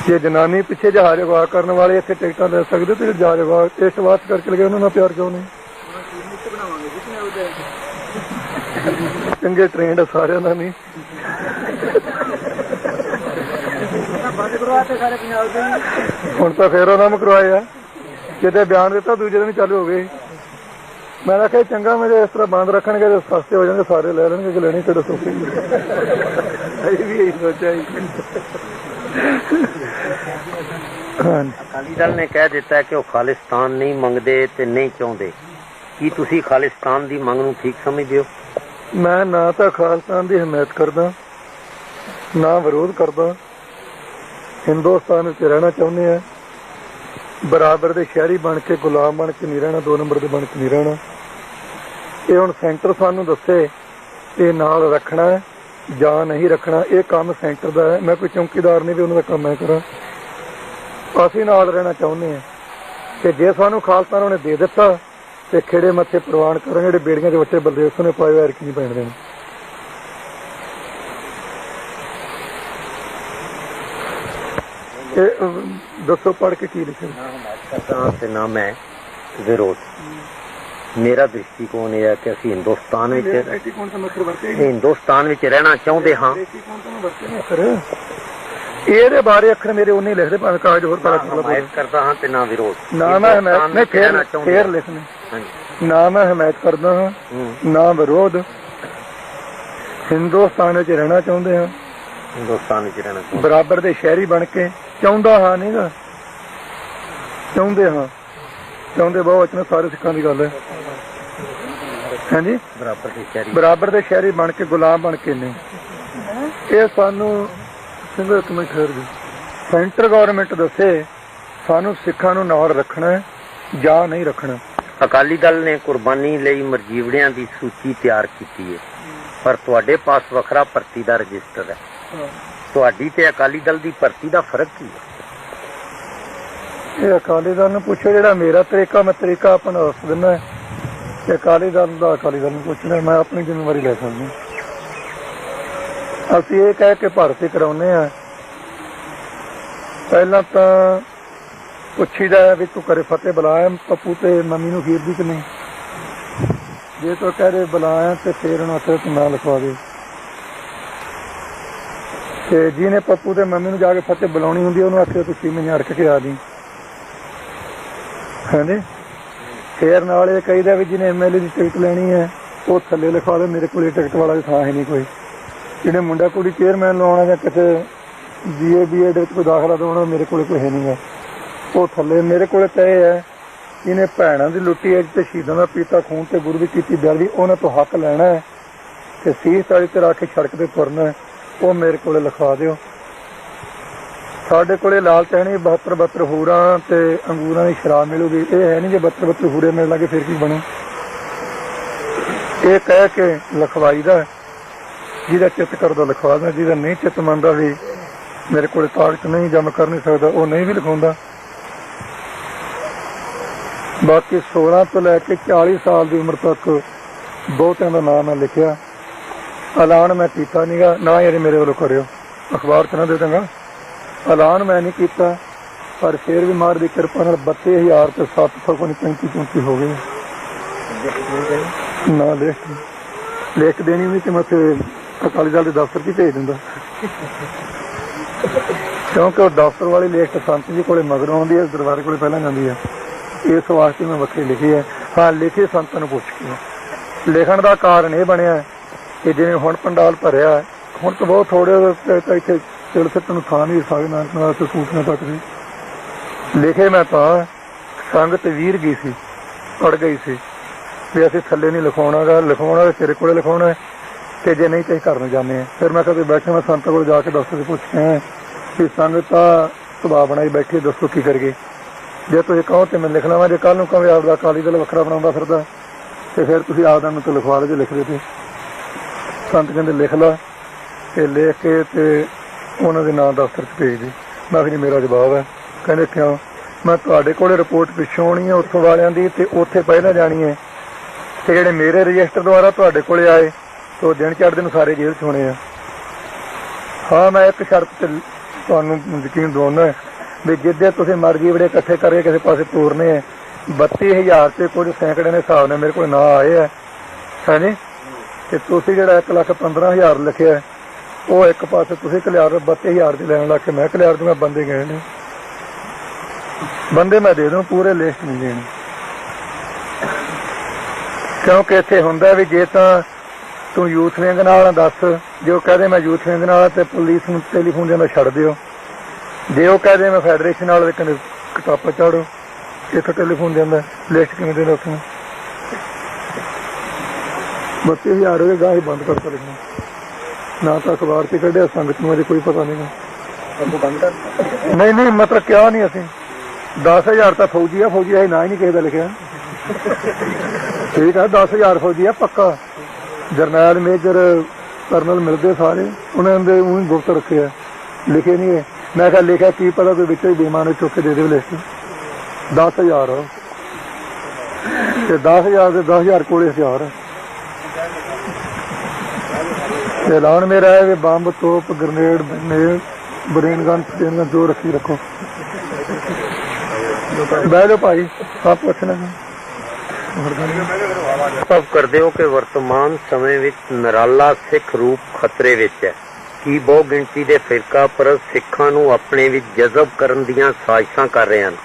जे जनानी पिछे जहाज अगवा करने वाले इतने टिकटा ले सकते तो जहाज अगवा इस बात करके लगे उन्होंने प्यार क्यों नहीं? चंगे ट्रेंड सारे का नहीं हुण तो फिर उन्होंने करवाया कितने बयान दिता दूजे दिन चालू हो गए। मैं आख्या चंगा मेरे इस तरह बंद रखणगे तो सस्ते हो जाएंगे सारे ले लेंगे कि लेनी किहड़ा सौखी भी यही सोचा अकाली दल ने कह दिता है कि वो खालिस्तान नहीं मंगते ते नहीं चाहते, की तुसी खालिस्तान की मंग नूं ठीक समझदे हो? मैं ना तो खालिस्तान की हिमायत करदा ना विरोध करदा। हिंदुस्तान में रहना चाहते हैं, बराबर के शहरी बन के गुलाम बन के नहीं रहना, 2 नंबर के बन के नहीं रहना। ये हुण सेंटर सानू दसे ये नाल रखना है जां नहीं रखना, ये काम सेंटर का है। मैं कोई चौकीदार नहीं भी उन्होंने काम मैं करा। असीं नाल रहना चाहुंदे हैं कि जे सानू खालसा उन्हें दे दिता तो खेड़े मत्थे प्रवान करेंगे। जिहड़े बेड़ियां के बच्चे बलदेव सिंह ने पाए वैर की नहीं पैण देने। दसो पढ़ के की लिखे ना मैं विरोध। मेरा दृष्टिकोण यह है कि असीं हिंदुस्तान विच रहना चाहुंदे हां। ਇਹਦੇ ਬਾਰੇ ਅੱਖਰ ਮੇਰੇ ਉਹਨੇ ਲਿਖਦੇ ਭਾਵੇਂ ਕਾਗਜ਼ ਹੋਰ ਪੜਾ हमायत करता हाँ ते ना विरोध। ना मैं हमायत नहीं फिर लिखने ना मैं हमायत करदा हाँ ना विरोध। हिंदुस्तान विच रहना चाहुंदे हाँ, हिंदुस्तान विच रहना बराबर दे शहरी बन के चाहुंदा हाँ नहीं गा चाहुंदे हाँ चाहुंदे बहुत वचन सारे सिखां दी गल है। हाँ जी बराबर दे शहरी बन के गुलाम बन के नहीं। ये सानू एक मिनट ठहर गई सेंटर गवर्नमेंट दसे सानू सिखां नूं नाल रखना है जां नहीं रखना। अकाली दल ने कुर्बानी लई मरजीवड़ियां दी सूची तैयार कीती है पर तुहाडे पास वखरा भर्ती दा रजिस्टर है। तुहाडी ते अकाली दल दी भर्ती दा फर्क की है? ये अकाली दल नूं पुछो, जिहड़ा मेरा तरीका मैं तरीका अपना दस दिना है। अकाली दल दा अकाली दल नूं पुछना, मैं अपनी जिम्मेवारी ले सकदा। ਅਸੀਂ ਇਹ ਕਹਿ ਕੇ ਭਰਤੀ ਕਰਾਉਂਦੇ ਆ ਪਹਿਲਾਂ ਤਾਂ ਪੁੱਛੀਦਾ ਵੀ ਤੂੰ ਘਰੇ ਫਤਿਹ ਬੁਲਾਇਆ ਪੱਪੂ ਤੇ ਮੰਮੀ ਨੂੰ ਖੀਰ ਦੀ ਕਿ ਨਹੀਂ। ਜੇ ਤੂੰ ਕਹੇ ਬੁਲਾਇਆ ਤੇ ਫੇਰ ਉਹਨਾਂ ਤੇ ਤੂੰ ਨਾਂ ਲਿਖਵਾ ਦੇ। ਤੇ ਜਿਹਨੇ ਪੱਪੂ ਤੇ ਮੰਮੀ ਨੂੰ ਜਾ ਕੇ ਫਤਿਹ ਬੁਲਾਉਣੀ ਹੁੰਦੀ ਉਹਨੂੰ ਆਖਿਆ ਤੁਸੀਂ ਮੈਨੂੰ ਅੜਕ ਕੇ ਆ ਦੀ। ਹਾਂਜੀ ਫੇਰ ਨਾਲ ਇਹ ਕਹੀਦਾ ਵੀ ਜਿਹਨੇ MLA ਦੀ ਟਿਕਟ ਲੈਣੀ ਹੈ ਉਹ ਥੱਲੇ ਲਿਖਵਾ ਦੇ, ਮੇਰੇ ਕੋਲ ਟਿਕਟ ਵਾਲਾ ਥਾਂ ਹੈ ਨਹੀਂ ਕੋਈ। ਜਿਹਨੇ ਮੁੰਡਾ ਕੁੜੀ ਚੇਅਰਮੈਨ ਲਾਉਣਾ ਜਾਂ ਕਿਤੇ BA BEd ਵਿੱਚ ਕੋਈ ਦਾਖਲਾ ਦਵਾਉਣਾ ਮੇਰੇ ਕੋਲ ਕੋਈ ਹੈ ਨਹੀਂ ਗਾ, ਉਹ ਥੱਲੇ ਮੇਰੇ ਕੋਲ ਤਾਂ ਇਹ ਹੈ ਇਹਨੇ ਭੈਣਾਂ ਦੀ ਲੁੱਟੀ ਹੈ ਤੇ ਸ਼ਹੀਦਾਂ ਦਾ ਪੀਤਾ ਖੂਨ ਤੇ ਗੁਰੂ ਦੀ ਕੀਤੀ ਬੇਅਦਬੀ, ਉਹਨਾਂ ਤੋਂ ਹੱਕ ਲੈਣਾ ਹੈ ਤੇ ਸੀਸ ਵਾਲੀ ਤੇ ਰੱਖ ਕੇ ਸੜਕ ਤੇ ਤੁਰਨਾ ਹੈ, ਉਹ ਮੇਰੇ ਕੋਲੇ ਲਿਖਾ ਦਿਓ। ਸਾਡੇ ਕੋਲੇ ਲਾਲ ਟਹਿਣੀ 72 ਹੂਰਾਂ ਤੇ ਅੰਗੂਰਾਂ ਦੀ ਸ਼ਰਾਬ ਮਿਲੂਗੀ, ਇਹ ਹੈ ਨਹੀਂ ਜੇ 72 ਹੂਰੇ ਮਿਲ ਲਾਂਗੇ ਫਿਰ ਕੀ ਬਣੂ। ਇਹ ਕਹਿ ਕੇ ਲਿਖਵਾਈ ਦਾ, ਜਿਹਦਾ ਚਿੱਤ ਕਰਦਾ ਲਿਖਵਾ, ਜਿਹਦਾ ਨਹੀਂ ਚਿੱਤ ਮੰਨਦਾ ਵੀ ਮੇਰੇ ਕੋਲ ਤਾਕਤ ਨਹੀਂ ਜਾਂ ਮੈਂ ਕਰ ਨਹੀਂ ਸਕਦਾ ਉਹ ਨਹੀਂ ਵੀ ਲਿਖਾਉਂਦਾ। ਬਾਕੀ 16 ਤੋਂ ਲੈ ਕੇ 40 ਸਾਲ ਦੀ ਉਮਰ ਤੱਕ ਬਹੁਤਿਆਂ ਦਾ ਨਾਮ ਮੈਂ ਲਿਖਿਆ। ਐਲਾਨ ਮੈਂ ਕੀਤਾ ਨੀਗਾ, ਨਾ ਯਾਰ ਮੇਰੇ ਵੱਲੋਂ ਕਰਿਓ, ਅਖਬਾਰ 'ਚ ਨਾ ਦੇ ਦਾਂਗਾ। ਐਲਾਨ ਮੈਂ ਨਹੀਂ ਕੀਤਾ ਪਰ ਫਿਰ ਵੀ ਮਾਰ ਦੀ ਕਿਰਪਾ ਨਾਲ 32,000 ਤੇ 735 ਹੋ ਗਏ। ਨਾ ਲਿਖ ਦੇਣੀ ਵੀ ਤੇ ਮੈਂ ਅਕਾਲੀ ਦਲ ਦੇ ਦਫ਼ਤਰ 'ਚ ਭੇਜ ਦਿੰਦਾ, ਕਿਉਂਕਿ ਉਹ ਦਫ਼ਤਰ ਵਾਲੀ ਲਿਸਟ ਸੰਤ ਜੀ ਕੋਲੇ ਮਗਰੋਂ ਆਉਂਦੀ ਹੈ, ਦਰਬਾਰ ਕੋਲੇ ਪਹਿਲਾਂ ਜਾਂਦੀ ਹੈ। ਇਸ ਵਾਸਤੇ ਮੈਂ ਵੱਖਰੀ ਲਿਖੀ ਹੈ। ਹਾਂ ਲਿਖੇ ਸੰਤਾਂ ਨੂੰ ਪੁੱਛ ਕੇ। ਲਿਖਣ ਦਾ ਕਾਰਨ ਇਹ ਬਣਿਆ ਕਿ ਜਿਵੇਂ ਹੁਣ ਪੰਡਾਲ ਭਰਿਆ, ਹੁਣ ਤਾਂ ਬਹੁਤ ਥੋੜੇ ਇੱਥੇ ਤਿਲ ਸਿੱਟਣ ਨੂੰ ਥਾਂ ਨਹੀਂ ਸਕਦਾ ਨਾਲ ਸੂਚਨਾ ਤੱਕ ਵੀ ਲਿਖੇ। ਮੈਂ ਤਾਂ ਸੰਗਤ ਵੀਰ ਗਈ ਸੀ, ਅੜ ਗਈ ਸੀ ਵੀ ਅਸੀਂ ਥੱਲੇ ਨਹੀਂ ਲਿਖਾਉਣਾ ਗਾ, ਲਿਖਾਉਣਾ ਤੇਰੇ ਕੋਲੇ ਲਿਖਾਉਣਾ ਤੇ ਜੇ ਨਹੀਂ ਤੇ ਘਰ ਨੂੰ ਜਾਂਦੇ ਹਾਂ। ਫਿਰ ਮੈਂ ਕਦੇ ਬੈਠੇ ਮੈਂ ਸੰਤਾਂ ਕੋਲ ਜਾ ਕੇ ਦਫ਼ਤਰ 'ਚ ਪੁੱਛ ਕੇ ਆਇਆ ਵੀ ਸੰਗਤ ਤਾਂ ਸੁਭਾਅ ਬਣਾਈ ਬੈਠੀ, ਦੱਸੋ ਕੀ ਕਰੀਏ। ਜੇ ਤੁਸੀਂ ਕਹੋ ਤੇ ਮੈਂ ਲਿਖ ਲਵਾਂ, ਜੇ ਕੱਲ੍ਹ ਨੂੰ ਕਹੇ ਆਪਦਾ ਅਕਾਲੀ ਦਲ ਵੱਖਰਾ ਬਣਾਉਂਦਾ ਫਿਰਦਾ ਤੇ ਫਿਰ ਤੁਸੀਂ ਆਪਦਾ ਮੈਨੂੰ ਤਾਂ ਲਿਖਵਾ ਲਓ। ਜੇ ਲਿਖਦੇ ਤੇ ਸੰਤ ਕਹਿੰਦੇ ਲਿਖ ਲਾ ਤੇ ਲਿਖ ਕੇ ਤੇ ਉਹਨਾਂ ਦੇ ਨਾਂ ਦਫ਼ਤਰ 'ਚ ਭੇਜ ਦੇ। ਮੈਂ ਕਿਹਾ ਜੀ ਮੇਰਾ ਜਵਾਬ ਹੈ। ਕਹਿੰਦੇ ਕਿਉਂ? ਮੈਂ ਤੁਹਾਡੇ ਕੋਲ ਰਿਪੋਰਟ ਪਿੱਛੋਂ ਆਉਣੀ ਹੈ ਉੱਥੋਂ ਵਾਲਿਆਂ ਦੀ ਤੇ ਉੱਥੇ ਪਹਿਲਾਂ ਜਾਣੀ ਹੈ ਤੇ ਜਿਹੜੇ ਮੇਰੇ ਰਜਿਸਟਰ ਦੁਆਰਾ ਤੁਹਾਡੇ ਕੋਲੇ ਆਏ ਤੇ ਉਹ ਦਿਨ ਚੜ੍ਹਦੇ ਨੂੰ ਸਾਰੇ ਜੇਲ੍ਹ 'ਚ ਹੋਣੇ ਆ। ਹਾਂ ਮੈਂ ਇੱਕ ਸ਼ਰਤ ਤੇ ਤੁਹਾਨੂੰ ਯਕੀਨ ਦਿਵਾਉਣਾ ਵੀ ਜਿੱਦੇ ਤੁਸੀਂ ਮਰਜ਼ੀ ਇਕੱਠੇ ਕਰਕੇ ਕਿਸੇ ਪਾਸੇ ਤੋਰਨੇ ਹੈ 32,000 ਤੇ ਕੁਝ ਸੈਂਕੜੇ ਦੇ ਹਿਸਾਬ ਨਾਲ ਮੇਰੇ ਕੋਲ ਨਾਂ ਆਏ ਹੈ ਹਾਂਜੀ ਤੇ ਤੁਸੀਂ ਜਿਹੜਾ 1,15,000 ਲਿਖਿਆ ਉਹ ਇੱਕ ਪਾਸੇ ਤੁਸੀਂ ਕਲਿਆਰ 32,000 ਦੀ ਲੈਣ ਲੱਗ ਕੇ ਮੈਂ ਕਲਿਆਰ ਦੂੰਗਾ ਬੰਦੇ ਗਏ ਨੇ ਬੰਦੇ ਮੈਂ ਦੇ ਦੂੰ ਪੂਰੇ ਲਿਸਟ ਨਹੀਂ ਦੇਣੀ ਕਿਉਂਕਿ ਇੱਥੇ ਹੁੰਦਾ ਵੀ ਜੇ ਤਾਂ ਤੂੰ ਯੂਥ ਵਿੰਗ ਨਾਲ ਦੱਸ ਜੇ ਉਹ ਕਹਦੇ ਮੈਂ ਯੂਥ ਵਿੰਗ ਨਾਲ ਤੇ ਪੁਲਿਸ ਨੂੰ ਟੈਲੀਫੋਨ ਜਾਂਦਾ ਛੱਡ ਦਿਓ ਜੇ ਉਹ ਕਹਦੇ ਮੈਂ ਫੈਡਰੇਸ਼ਨ ਨਾਲ ਕਹਿੰਦੇ ਕਿਤਾਬਾਂ ਚਾੜੋ ਇੱਥੇ ਟੈਲੀਫੋਨ ਜਾਂਦਾ ਲਿਸਟ ਕਿਵੇਂ ਦੇ ਉੱਥੇ 32,000 ਹੋਵੇ ਗਾਹ ਹੀ ਬੰਦ ਕਰਤਾ ਲਿਖਣਾ ਨਾ ਤਾਂ ਅਖਬਾਰ 'ਚ ਕੱਢਿਆ ਸੰਗਤ ਨੂੰ ਅਜੇ ਕੋਈ ਪਤਾ ਨਹੀਂ ਨਹੀਂ ਮਤਲਬ ਕਿਹਾ ਨਹੀਂ ਅਸੀਂ 10,000 ਤਾਂ ਫੌਜੀ ਆ ਨਾ ਹੀ ਨਹੀਂ ਕਿਸੇ ਦਾ ਲਿਖਿਆ ਠੀਕ ਆ 10,000 ਫੌਜੀ ਆ ਪੱਕਾ ਜਰਨੈਲ ਮੇਜਰ ਕਰਨਲ ਮਿਲਦੇ ਸਾਰੇ ਉਹਨਾਂ ਦੇ ਉਹੀ ਗੁਪਤ ਰੱਖੇ ਆ ਲਿਖੇ ਨਹੀਂ ਹੈ ਮੈਂ ਕਿਹਾ ਲਿਖਿਆ ਕੀ ਪਤਾ ਕੋਈ ਵਿੱਚੋਂ ਹੀ ਬੇਈਮਾਨ ਚੁੱਕ ਕੇ ਦੇ ਦੇਵੇ ਲਿਸਟ 10,000 ਤੇ 10,000 ਦੇ 10,000 ਕੋਲੇ 1000 ਐਲਾਨ ਮੇਰਾ ਹੈ ਕਿ ਬੰਬ ਤੋਪ ਗ੍ਰਨੇਡ ਬ੍ਰੇਨ ਗਨ ਜੋ ਰੱਖੀ ਰੱਖੋ ਬਹਿ ਜਾਓ ਭਾਈ ਸਭ ਪੁੱਛਣਾ ਸਭ ਕਰਦੇ ਹੋ ਕਿ ਵਰਤਮਾਨ ਸਮੇਂ ਵਿੱਚ ਨਿਰਾਲਾ ਸਿੱਖ ਰੂਪ ਖਤਰੇ ਵਿੱਚ ਹੈ ਕੀ ਬਹੁ ਗਿਣਤੀ ਦੇ ਫਿਰਕਾ ਪਰਸਤ ਸਿੱਖਾਂ ਨੂੰ ਆਪਣੇ ਵਿੱਚ ਜਜ਼ਬ ਕਰਨ ਦੀਆਂ ਸਾਜ਼ਿਸ਼ਾਂ ਕਰ ਰਹੇ ਹਨ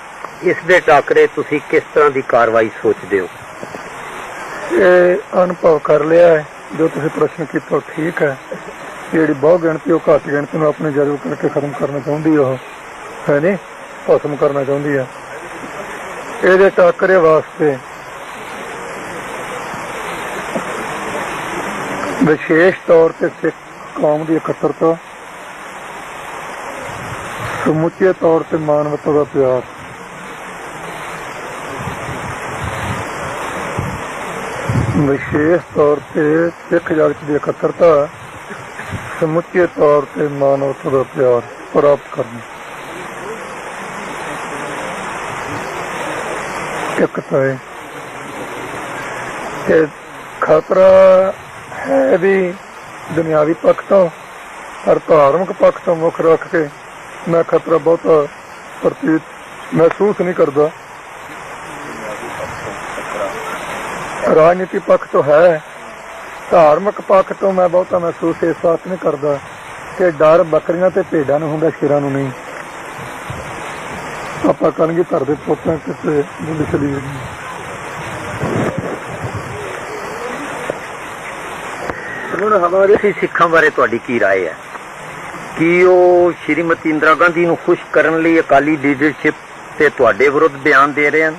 ਇਸ ਦੇ ਟਾਕਰੇ ਤੁਸੀਂ ਕਿਸ ਤਰ੍ਹਾਂ ਦੀ ਕਾਰਵਾਈ ਸੋਚਦੇ ਹੋ ਇਹ ਅਨੁਭਵ ਕਰ ਲਿਆ ਹੈ ਜੋ ਤੁਸੀਂ ਪ੍ਰਸ਼ਨ ਕੀਤਾ ਠੀਕ ਹੈ ਜਿਹੜੀ ਬਹੁ ਗਿਣਤੀ ਉਹ ਘੱਟ ਗਿਣਤੀ ਨੂੰ ਆਪਣੇ ਜਜ਼ਬ ਕਰਕੇ ਖਤਮ ਕਰਨਾ ਚਾਹੁੰਦੀ ਉਹ ਹੈ ਨੀ ਖਤਮ ਕਰਨਾ ਚਾਹੁੰਦੀ ਹੈ ਇਹਦੇ ਟਾਕਰੇ ਵਾਸਤੇ ਵਿਸ਼ੇਸ਼ ਤੌਰ ਤੇ ਸਿੱਖ ਕੌਮ ਦੀ ਇਕੱਤਰਤਾ ਸਮੁੱਚੇ ਤੌਰ ਤੇ ਮਾਨਵਤਾ ਦਾ ਪਿਆਰ ਵਿਸ਼ੇਸ਼ ਤੌਰ ਤੇ ਸਿੱਖ ਜਗਤ ਦੀ ਇਕੱਤਰਤਾ ਸਮੁੱਚੇ ਤੌਰ ਤੇ ਮਾਨਵਤਾ ਦਾ ਪਿਆਰ ਪ੍ਰਾਪਤ ਕਰਨਾ ਇੱਕ ਤਾਂ ਇਹ ਖਤਰਾ ਹੈ ਵੀ ਦੁਨਿਆਵੀ ਪੱਖ ਤੋਂ ਪਰ ਧਾਰਮਿਕ ਪੱਖ ਤੋਂ ਮੁੱਖ ਰੱਖ ਕੇ ਮੈਂ ਖਤਰਾ ਬਹੁਤਾ ਪ੍ਰਤੀਤ ਮਹਿਸੂਸ ਨਹੀਂ ਕਰਦਾ ਰਾਜਨੀਤੀ ਪੱਖ ਤੋਂ ਹੈ ਧਾਰਮਿਕ ਪੱਖ ਤੋਂ ਮੈਂ ਬਹੁਤਾ ਮਹਿਸੂਸ ਇਸ ਬਾਤ ਨਹੀਂ ਕਰਦਾ ਕਿ ਡਰ ਬੱਕਰੀਆਂ ਤੇ ਭੇਡਾਂ ਨੂੰ ਹੁੰਦਾ ਸ਼ੇਰਾਂ ਨੂੰ ਨਹੀਂ ਆਪਾਂ ਕਣਗੀ ਧਰ ਦੇ ਪੋਤਾਂ ਕਿਸੇ ਬੁੱਢੀ ਚਲੀ ਹੁਣ ਹਮਾਰੇ ਸਿੱਖਾਂ ਬਾਰੇ ਤੁਹਾਡੀ ਕੀ ਰਾਏ ਹੈ ਕਿ ਉਹ ਸ਼੍ਰੀਮਤੀ ਇੰਦਰਾ ਗਾਂਧੀ ਨੂੰ ਖੁਸ਼ ਕਰਨ ਲਈ ਅਕਾਲੀ ਲੀਡਰਸ਼ਿਪ ਤੇ ਤੁਹਾਡੇ ਵਿਰੁੱਧ ਬਿਆਨ ਦੇ ਰਹੇ ਹਨ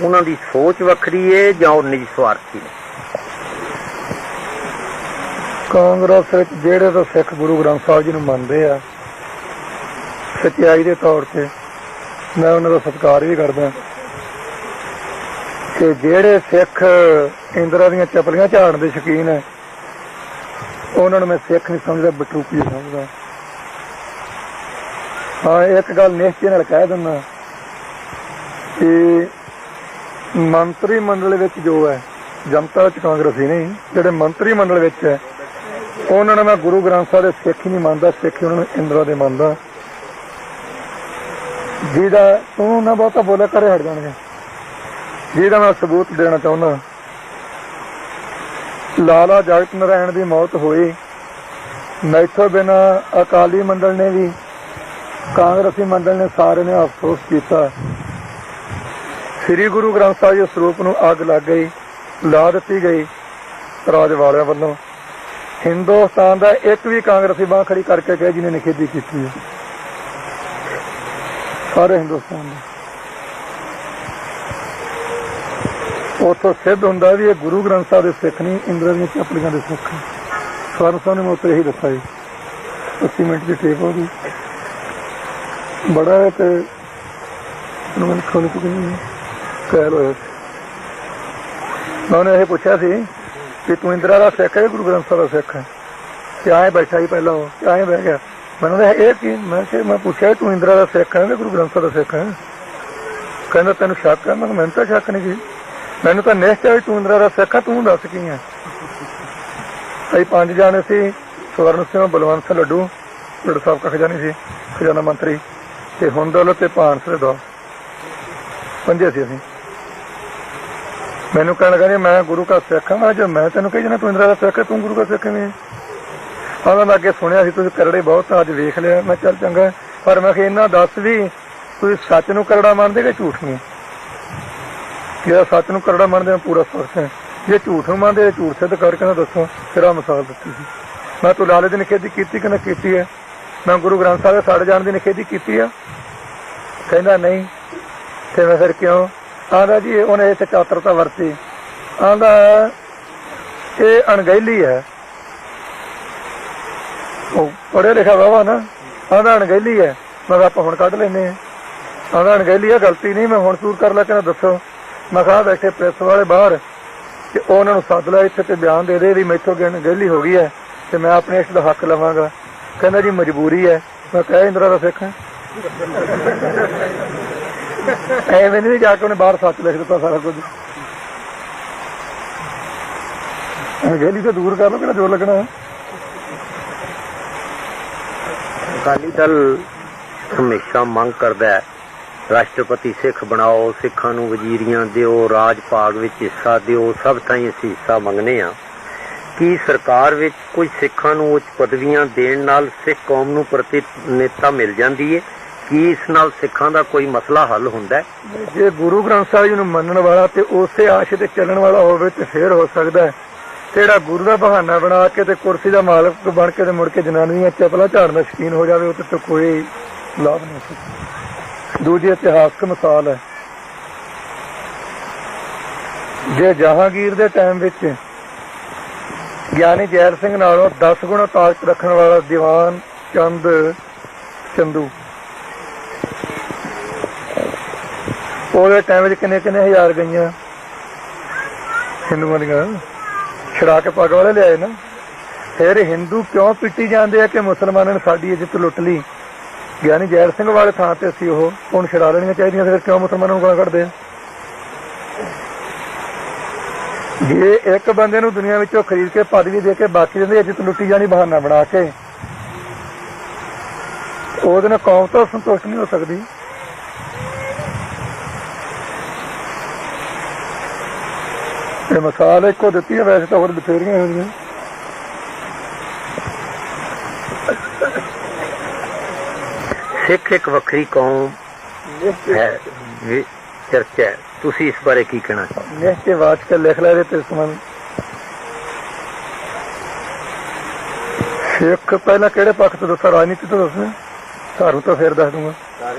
ਉਹਨਾਂ ਦੀ ਸੋਚ ਵੱਖਰੀ ਹੈ ਜਾਂ ਉਹ ਨਿੱਜੀ ਸਵਾਰਥੀ ਨੇ ਕਾਂਗਰਸ ਵਿੱਚ ਜਿਹੜੇ ਤਾਂ ਸਿੱਖ ਗੁਰੂ ਗ੍ਰੰਥ ਸਾਹਿਬ ਜੀ ਨੂੰ ਮੰਨਦੇ ਆ ਸੱਚਾਈ ਦੇ ਤੌਰ ਤੇ ਮੈਂ ਉਹਨਾਂ ਦਾ ਸਤਿਕਾਰ ਵੀ ਕਰਦਾ ਕਿ ਜਿਹੜੇ ਸਿੱਖ ਇੰਦਰਾ ਦੀਆਂ ਚਪਲੀਆਂ ਝਾੜਨ ਦੇ ਸ਼ੌਕੀਨ ਹੈ ਉਹਨਾਂ ਨੂੰ ਮੈਂ ਸਿੱਖ ਨਹੀਂ ਸਮਝਦਾ ਬਟੂਪੀ ਸਮਝਦਾ ਹਾਂ ਇੱਕ ਗੱਲ ਨਿਸ਼ਚੈ ਨਾਲ ਕਹਿ ਦਿੰਦਾ ਕਿ ਮੰਤਰੀ ਮੰਡਲ ਵਿੱਚ ਜੋ ਹੈ ਜਨਤਾ ਵਿੱਚ ਕਾਂਗਰਸੀ ਨਹੀਂ ਜਿਹੜੇ ਮੰਤਰੀ ਮੰਡਲ ਵਿੱਚ ਹੈ ਉਹਨਾਂ ਨੂੰ ਮੈਂ ਗੁਰੂ ਗ੍ਰੰਥ ਸਾਹਿਬ ਦੇ ਸਿੱਖ ਹੀ ਨਹੀਂ ਮੰਨਦਾ ਸਿੱਖ ਉਹਨਾਂ ਨੂੰ ਇੰਦਰਾ ਦੇ ਮੰਨਦਾ ਜਿਹਦਾ ਤੂੰ ਨਾ ਬਹੁਤਾ ਬੋਲਿਆ ਕਰੇ ਹਟ ਜਾਣਗੇ ਜਿਹਦਾ ਮੈਂ ਸਬੂਤ ਦੇਣਾ ਚਾਹੁੰਦਾ ਲਾਲਾ ਜਗਤ ਨਾਰਾਇਣ ਦੀ ਮੌਤ ਹੋਈ ਮੈਥੋਂ ਬਿਨਾ ਅਕਾਲੀ ਮੰਡਲ ਨੇ ਵੀ ਕਾਂਗਰਸੀ ਮੰਡਲ ਨੇ ਸਾਰੇ ਨੇ ਅਫਸੋਸ ਕੀਤਾ ਸ੍ਰੀ ਗੁਰੂ ਗ੍ਰੰਥ ਸਾਹਿਬ ਜੀ ਸਰੂਪ ਨੂੰ ਅੱਗ ਲੱਗ ਗਈ ਲਾ ਦਿੱਤੀ ਗਈ ਰਾਜ ਵਾਲਿਆਂ ਵੱਲੋਂ ਹਿੰਦੁਸਤਾਨ ਦਾ ਇੱਕ ਵੀ ਕਾਂਗਰਸੀ ਬਾਂਹ ਖੜੀ ਕਰਕੇ ਕਹੇ ਜਿਹਨੇ ਨਿਖੇਧੀ ਕੀਤੀ ਹੈ ਸਾਰੇ ਹਿੰਦੁਸਤਾਨ ਦਾ ਉੱਥੋਂ ਸਿੱਧ ਹੁੰਦਾ ਵੀ ਇਹ ਗੁਰੂ ਗ੍ਰੰਥ ਸਾਹਿਬ ਦੇ ਸਿੱਖ ਨਹੀਂ ਇੰਦਰਾ ਦੀਆਂ ਚਪਲੀਆਂ ਦੇ ਸਿੱਖ ਸਵਰਨ ਸਾਹਿਬ ਨੇ ਮੈਂ ਉੱਥੇ ਇਹੀ ਦੱਸਿਆ ਜੀ 80 ਮਿੰਟ ਦੀ ਟੇਪ ਹੋ ਗਈ ਬੜਾ ਹੈ ਤੇ ਮੈਨੂੰ ਖੋਲ ਕੇ ਕਹਿ ਲੋ ਮੈਂ ਉਹਨੇ ਇਹ ਪੁੱਛਿਆ ਸੀ ਕਿ ਤੂੰ ਇੰਦਰਾ ਦਾ ਸਿੱਖ ਹੈ ਗੁਰੂ ਗ੍ਰੰਥ ਸਾਹਿਬ ਦਾ ਸਿੱਖ ਹੈ ਤੇ ਆਏ ਬੈਠਾ ਹੀ ਪਹਿਲਾਂ ਉਹ ਆਏ ਬਹਿ ਗਿਆ ਮੈਨੂੰ ਇਹ ਕੀ ਮੈਂ ਪੁੱਛਿਆ ਤੂੰ ਇੰਦਰਾ ਦਾ ਸਿੱਖ ਹੈ ਕਿ ਗੁਰੂ ਗ੍ਰੰਥ ਸਾਹਿਬ ਦਾ ਸਿੱਖ ਹੈ ਕਹਿੰਦਾ ਤੈਨੂੰ ਸ਼ੱਕ ਹੈ ਮੈਂ ਮੈਨੂੰ ਤਾਂ ਸ਼ੱਕ ਨਹੀਂ ਸੀ ਮੈਨੂੰ ਤਾਂ ਨਿਸ਼ਚੈ ਵੀ ਤੂੰ ਇੰਦਰਾ ਦਾ ਸਿੱਖ ਹੈ ਤੂੰ ਦੱਸ ਕੀ ਹੈ ਅਸੀਂ 5 ਜਾਣੇ ਸੀ ਸਵਰਨ ਸਿੰਘ ਬਲਵੰਤ ਸਿੰਘ ਲੱਡੂ ਪਿੰਡ ਸਾਹਿਬ ਖਜ਼ਾਨੀ ਸੀ ਖਜ਼ਾਨਾ ਮੰਤਰੀ ਤੇ ਹੁਣ ਦੌਲਤ ਤੇ ਭਾਨਸਰੇ ਦਾ ਪੰਜੇ ਸੀ ਅਸੀਂ। ਮੈਨੂੰ ਕਹਿਣ ਲੱਗਾ ਜੀ ਮੈਂ ਗੁਰੂ ਕਾ ਸਿੱਖ ਹਾਂ। ਜੋ ਮੈਂ ਤੈਨੂੰ ਕਹੀ ਜਾਣਾ ਤੂੰ ਇੰਦਰਾ ਦਾ ਸਿੱਖ ਹੈ, ਤੂੰ ਗੁਰੂ ਕਾ ਸਿੱਖ ਕਿਵੇਂ? ਉਹਨਾਂ ਮੈਂ ਅੱਗੇ ਸੁਣਿਆ ਸੀ ਤੁਸੀਂ ਕਰੜੇ ਬਹੁਤ ਅੱਜ ਵੇਖ ਲਿਆ। ਮੈਂ ਚੱਲ ਚੰਗਾ, ਪਰ ਮੈਂ ਕਿਹਾ ਇਹਨਾਂ ਦੱਸ ਵੀ ਤੁਸੀਂ ਸੱਚ ਨੂੰ ਕਰੜਾ ਮੰਨਦੇ ਕਿ ਝੂਠ ਨੂੰ? ਜਿਹੜਾ ਸੱਚ ਨੂੰ ਕਰੜਾ ਮੰਨਦੇ ਮੈਂ ਪੂਰਾ ਸਖਤ ਹੈ, ਜੇ ਝੂਠ ਨੂੰ ਮੰਨਦੇ ਝੂਠ ਸਿੱਧ ਕਰਕੇ ਨਾ ਦੱਸੋ। ਫਿਰ ਆਹ ਮਿਸਾਲ ਦਿੱਤੀ ਸੀ। ਮੈਂ ਤੂੰ ਲਾਲੇ ਦੀ ਨਿਖੇਧੀ ਕੀਤੀ ਕਿ ਨਾ ਕੀਤੀ ਹੈ? ਮੈਂ ਗੁਰੂ ਗ੍ਰੰਥ ਸਾਹਿਬ ਦੇ ਸੜ ਜਾਣ ਦੀ ਨਿਖੇਧੀ ਕੀਤੀ ਆ? ਕਹਿੰਦਾ ਨਹੀਂ। ਤੇ ਮੈਂ ਫਿਰ ਕਿਉਂ? ਆਂਦਾ ਜੀ ਉਹਨੇ ਇੱਥੇ ਚਾਤਰਤਾ ਵਰਤੀ। ਆਂਦਾ ਇਹ ਅਣਗਹਿਲੀ ਹੈ। ਉਹ ਪੜ੍ਹਿਆ ਲਿਖਿਆ ਵਾਵਾ ਨਾ। ਆਂਦਾ ਅਣਗਹਿਲੀ ਹੈ। ਮੈਂ ਕਿਹਾ ਆਪਾਂ ਹੁਣ ਕੱਢ ਲੈਂਦੇ ਹਾਂ। ਆਂਦਾ ਅਣਗਹਿਲੀ ਹੈ, ਗਲਤੀ ਨਹੀਂ, ਮੈਂ ਹੁਣ ਸੂਰ ਕਰ ਲੈ ਕੇ ਦੱਸੋ। ਮੈਂ ਕਿਹਾ ਬੈਠੇ ਪ੍ਰੈਸ ਵਾਲੇ ਬਾਹਰ ਤੇ ਉਹਨਾਂ ਨੂੰ ਸੱਦ ਲਿਆ ਇੱਥੇ ਤੇ ਬਿਆਨ ਦੇ ਦੇ ਵੀ ਮੈਥੋਂ ਅਣਗਹਿਲੀ ਹੋ ਗਈ ਹੈ ਤੇ ਮੈਂ ਆਪਣੇ ਇਸ ਦਾ ਹੱਕ ਲਵਾਂਗਾ। ਕਹਿੰਦਾ ਜੀ ਮਜਬੂਰੀ ਹੈ। ਮੈਂ ਕਿਹਾ ਇੰਦਰਾ ਦਾ ਸਿੱਖ ਹੈ। ਐਵੇਂ ਨਹੀਂ ਜਾ ਕੇ ਉਹਨੇ ਬਾਹਰ ਸੱਚ ਲਿਖ ਦਿੱਤਾ ਸਾਰਾ ਕੁਝ। ਅਣਗਹਿਲੀ ਤਾਂ ਦੂਰ ਕਰ ਲਓ, ਕਿਹੜਾ ਜ਼ੋਰ ਲੱਗਣਾ। ਅਕਾਲੀ ਦਲ ਹਮੇਸ਼ਾ ਮੰਗ ਕਰਦਾ ਹੈ ਰਾਸ਼ਟਰਪਤੀ ਸਿੱਖ ਬਣਾਓ, ਸਿੱਖਾਂ ਨੂੰ ਵਜ਼ੀਰੀਆਂ ਦਿਓ, ਰਾਜ ਭਾਗ ਵਿੱਚ ਹਿੱਸਾ ਦਿਓ, ਸਭ ਥਾਈਂ ਅਸੀਂ ਹਿੱਸਾ ਮੰਗਨੇ ਆ। ਕੀ ਸਰਕਾਰ ਵਿੱਚ ਕੁਝ ਸਿੱਖਾਂ ਨੂੰ ਉੱਚ ਪਦਵੀਆਂ ਦੇਣ ਨਾਲ ਸਿੱਖ ਕੌਮ ਨੂੰ ਪ੍ਰਤੀਨਿਧਤਾ ਮਿਲ ਜਾਂਦੀ ਹੈ? ਕੀ ਇਸ ਨਾਲ ਸਿੱਖਾਂ ਦਾ ਕੋਈ ਮਸਲਾ ਹੱਲ ਹੁੰਦਾ ਹੈ? ਜੇ ਗੁਰੂ ਗ੍ਰੰਥ ਸਾਹਿਬ ਜੀ ਨੂੰ ਮੰਨਣ ਵਾਲਾ ਤੇ ਉਸੇ ਆਸ਼ ਤੇ ਚੱਲਣ ਵਾਲਾ ਹੋਵੇ ਤੇ ਫੇਰ ਹੋ ਸਕਦਾ ਹੈ। ਜਿਹੜਾ ਗੁਰੂ ਦਾ ਬਹਾਨਾ ਬਣਾ ਕੇ ਤੇ ਕੁਰਸੀ ਦਾ ਮਾਲਕ ਬਣ ਕੇ ਤੇ ਮੁੜ ਕੇ ਜਨਾਨੀਆਂ ਚੱਪਲਾਂ ਝਾੜਨ ਦਾ ਸ਼ੌਕੀਨ ਹੋ ਜਾਵੇ, ਉਹਦੇ ਤੋਂ ਕੋਈ ਲਾਭ ਨਹੀਂ ਸਕਦਾ। ਦੂਜੀ ਇਤਿਹਾਸਕ ਮਿਸਾਲ ਹੈ, ਜੇ ਜਹਾਂਗੀਰ ਦੇ ਟਾਈਮ ਵਿੱਚ ਗਿਆਨੀ ਜੈਲ ਸਿੰਘ ਨਾਲੋਂ 10 ਗੁਣਾ ਤਾਕਤ ਰੱਖਣ ਵਾਲਾ ਦੀਵਾਨ ਚੰਦ ਚੰਦੂ, ਉਹਦੇ ਟਾਈਮ ਵਿੱਚ ਕਿੰਨੇ ਹਜ਼ਾਰ ਗਈਆਂ ਹਿੰਦੂਆਂ ਦੀਆਂ ਛੜਾ ਕੇ ਪੱਗ ਵਾਲੇ ਲਿਆਏ ਨਾ। ਫਿਰ ਹਿੰਦੂ ਕਿਉਂ ਪਿੱਟੀ ਜਾਂਦੇ ਆ ਕਿ ਮੁਸਲਮਾਨਾਂ ਨੇ ਸਾਡੀ ਇੱਜ਼ਤ ਲੁੱਟ ਲਈ? ਗਿਆਨੀ ਜੈਲ ਸਿੰਘ ਵਾਲੇ ਥਾਂ ਤੇ ਅਸੀਂ ਉਹ ਹੁਣ ਛੜਾ ਲੈਣੀਆਂ ਚਾਹੀਦੀਆਂ, ਫਿਰ ਕਿਉਂ ਮੁਸਲਮਾਨਾਂ ਨੂੰ ਗਾਲਾਂ ਕੱਢਦੇ ਆ? ਜੇ ਇੱਕ ਬੰਦੇ ਨੂੰ ਦੁਨੀਆ ਵਿੱਚੋਂ ਖਰੀਦ ਕੇ ਪਦਵੀ ਦੇ ਕੇ ਬਾਕੀ ਦੀ ਇੱਜ਼ਤ ਲੁੱਟੀ ਜਾਣੀ ਬਹਾਨਾ ਬਣਾ ਕੇ, ਉਹਦੇ ਨਾਲ ਕੌਮ ਤਾਂ ਸੰਤੁਸ਼ਟ ਨਹੀਂ ਹੋ ਸਕਦੀ। ਇਹ ਮਿਸਾਲ ਇੱਕੋ ਦਿੱਤੀ ਹੈ, ਵੈਸੇ ਤਾਂ ਹੋਰ ਬਥੇਰੀਆਂ ਹੋਈਆਂ। ਸਿੱਖ ਇੱਕ ਵੱਖਰੀ ਕੌਮ ਹੈ, ਚਰਚਾ ਹੈ, ਤੁਸੀਂ ਇਸ ਬਾਰੇ ਕੀ ਕਹਿਣਾ ਚਾਹੁੰਦੇ? ਨਿਹਚੇ ਵਾਚ ਕੇ ਲਿਖ ਲੈ ਤੇ ਸਮਾਂ ਸਿੱਖ ਪਹਿਲਾਂ ਕਿਹੜੇ ਪੱਖ ਤੋਂ ਦੱਸਾਂ? ਰਾਜਨੀਤੀ ਤੋਂ ਦੱਸਣਾ, ਧਰਮ ਤੋਂ ਫੇਰ ਦੱਸ ਦੂੰਗਾ,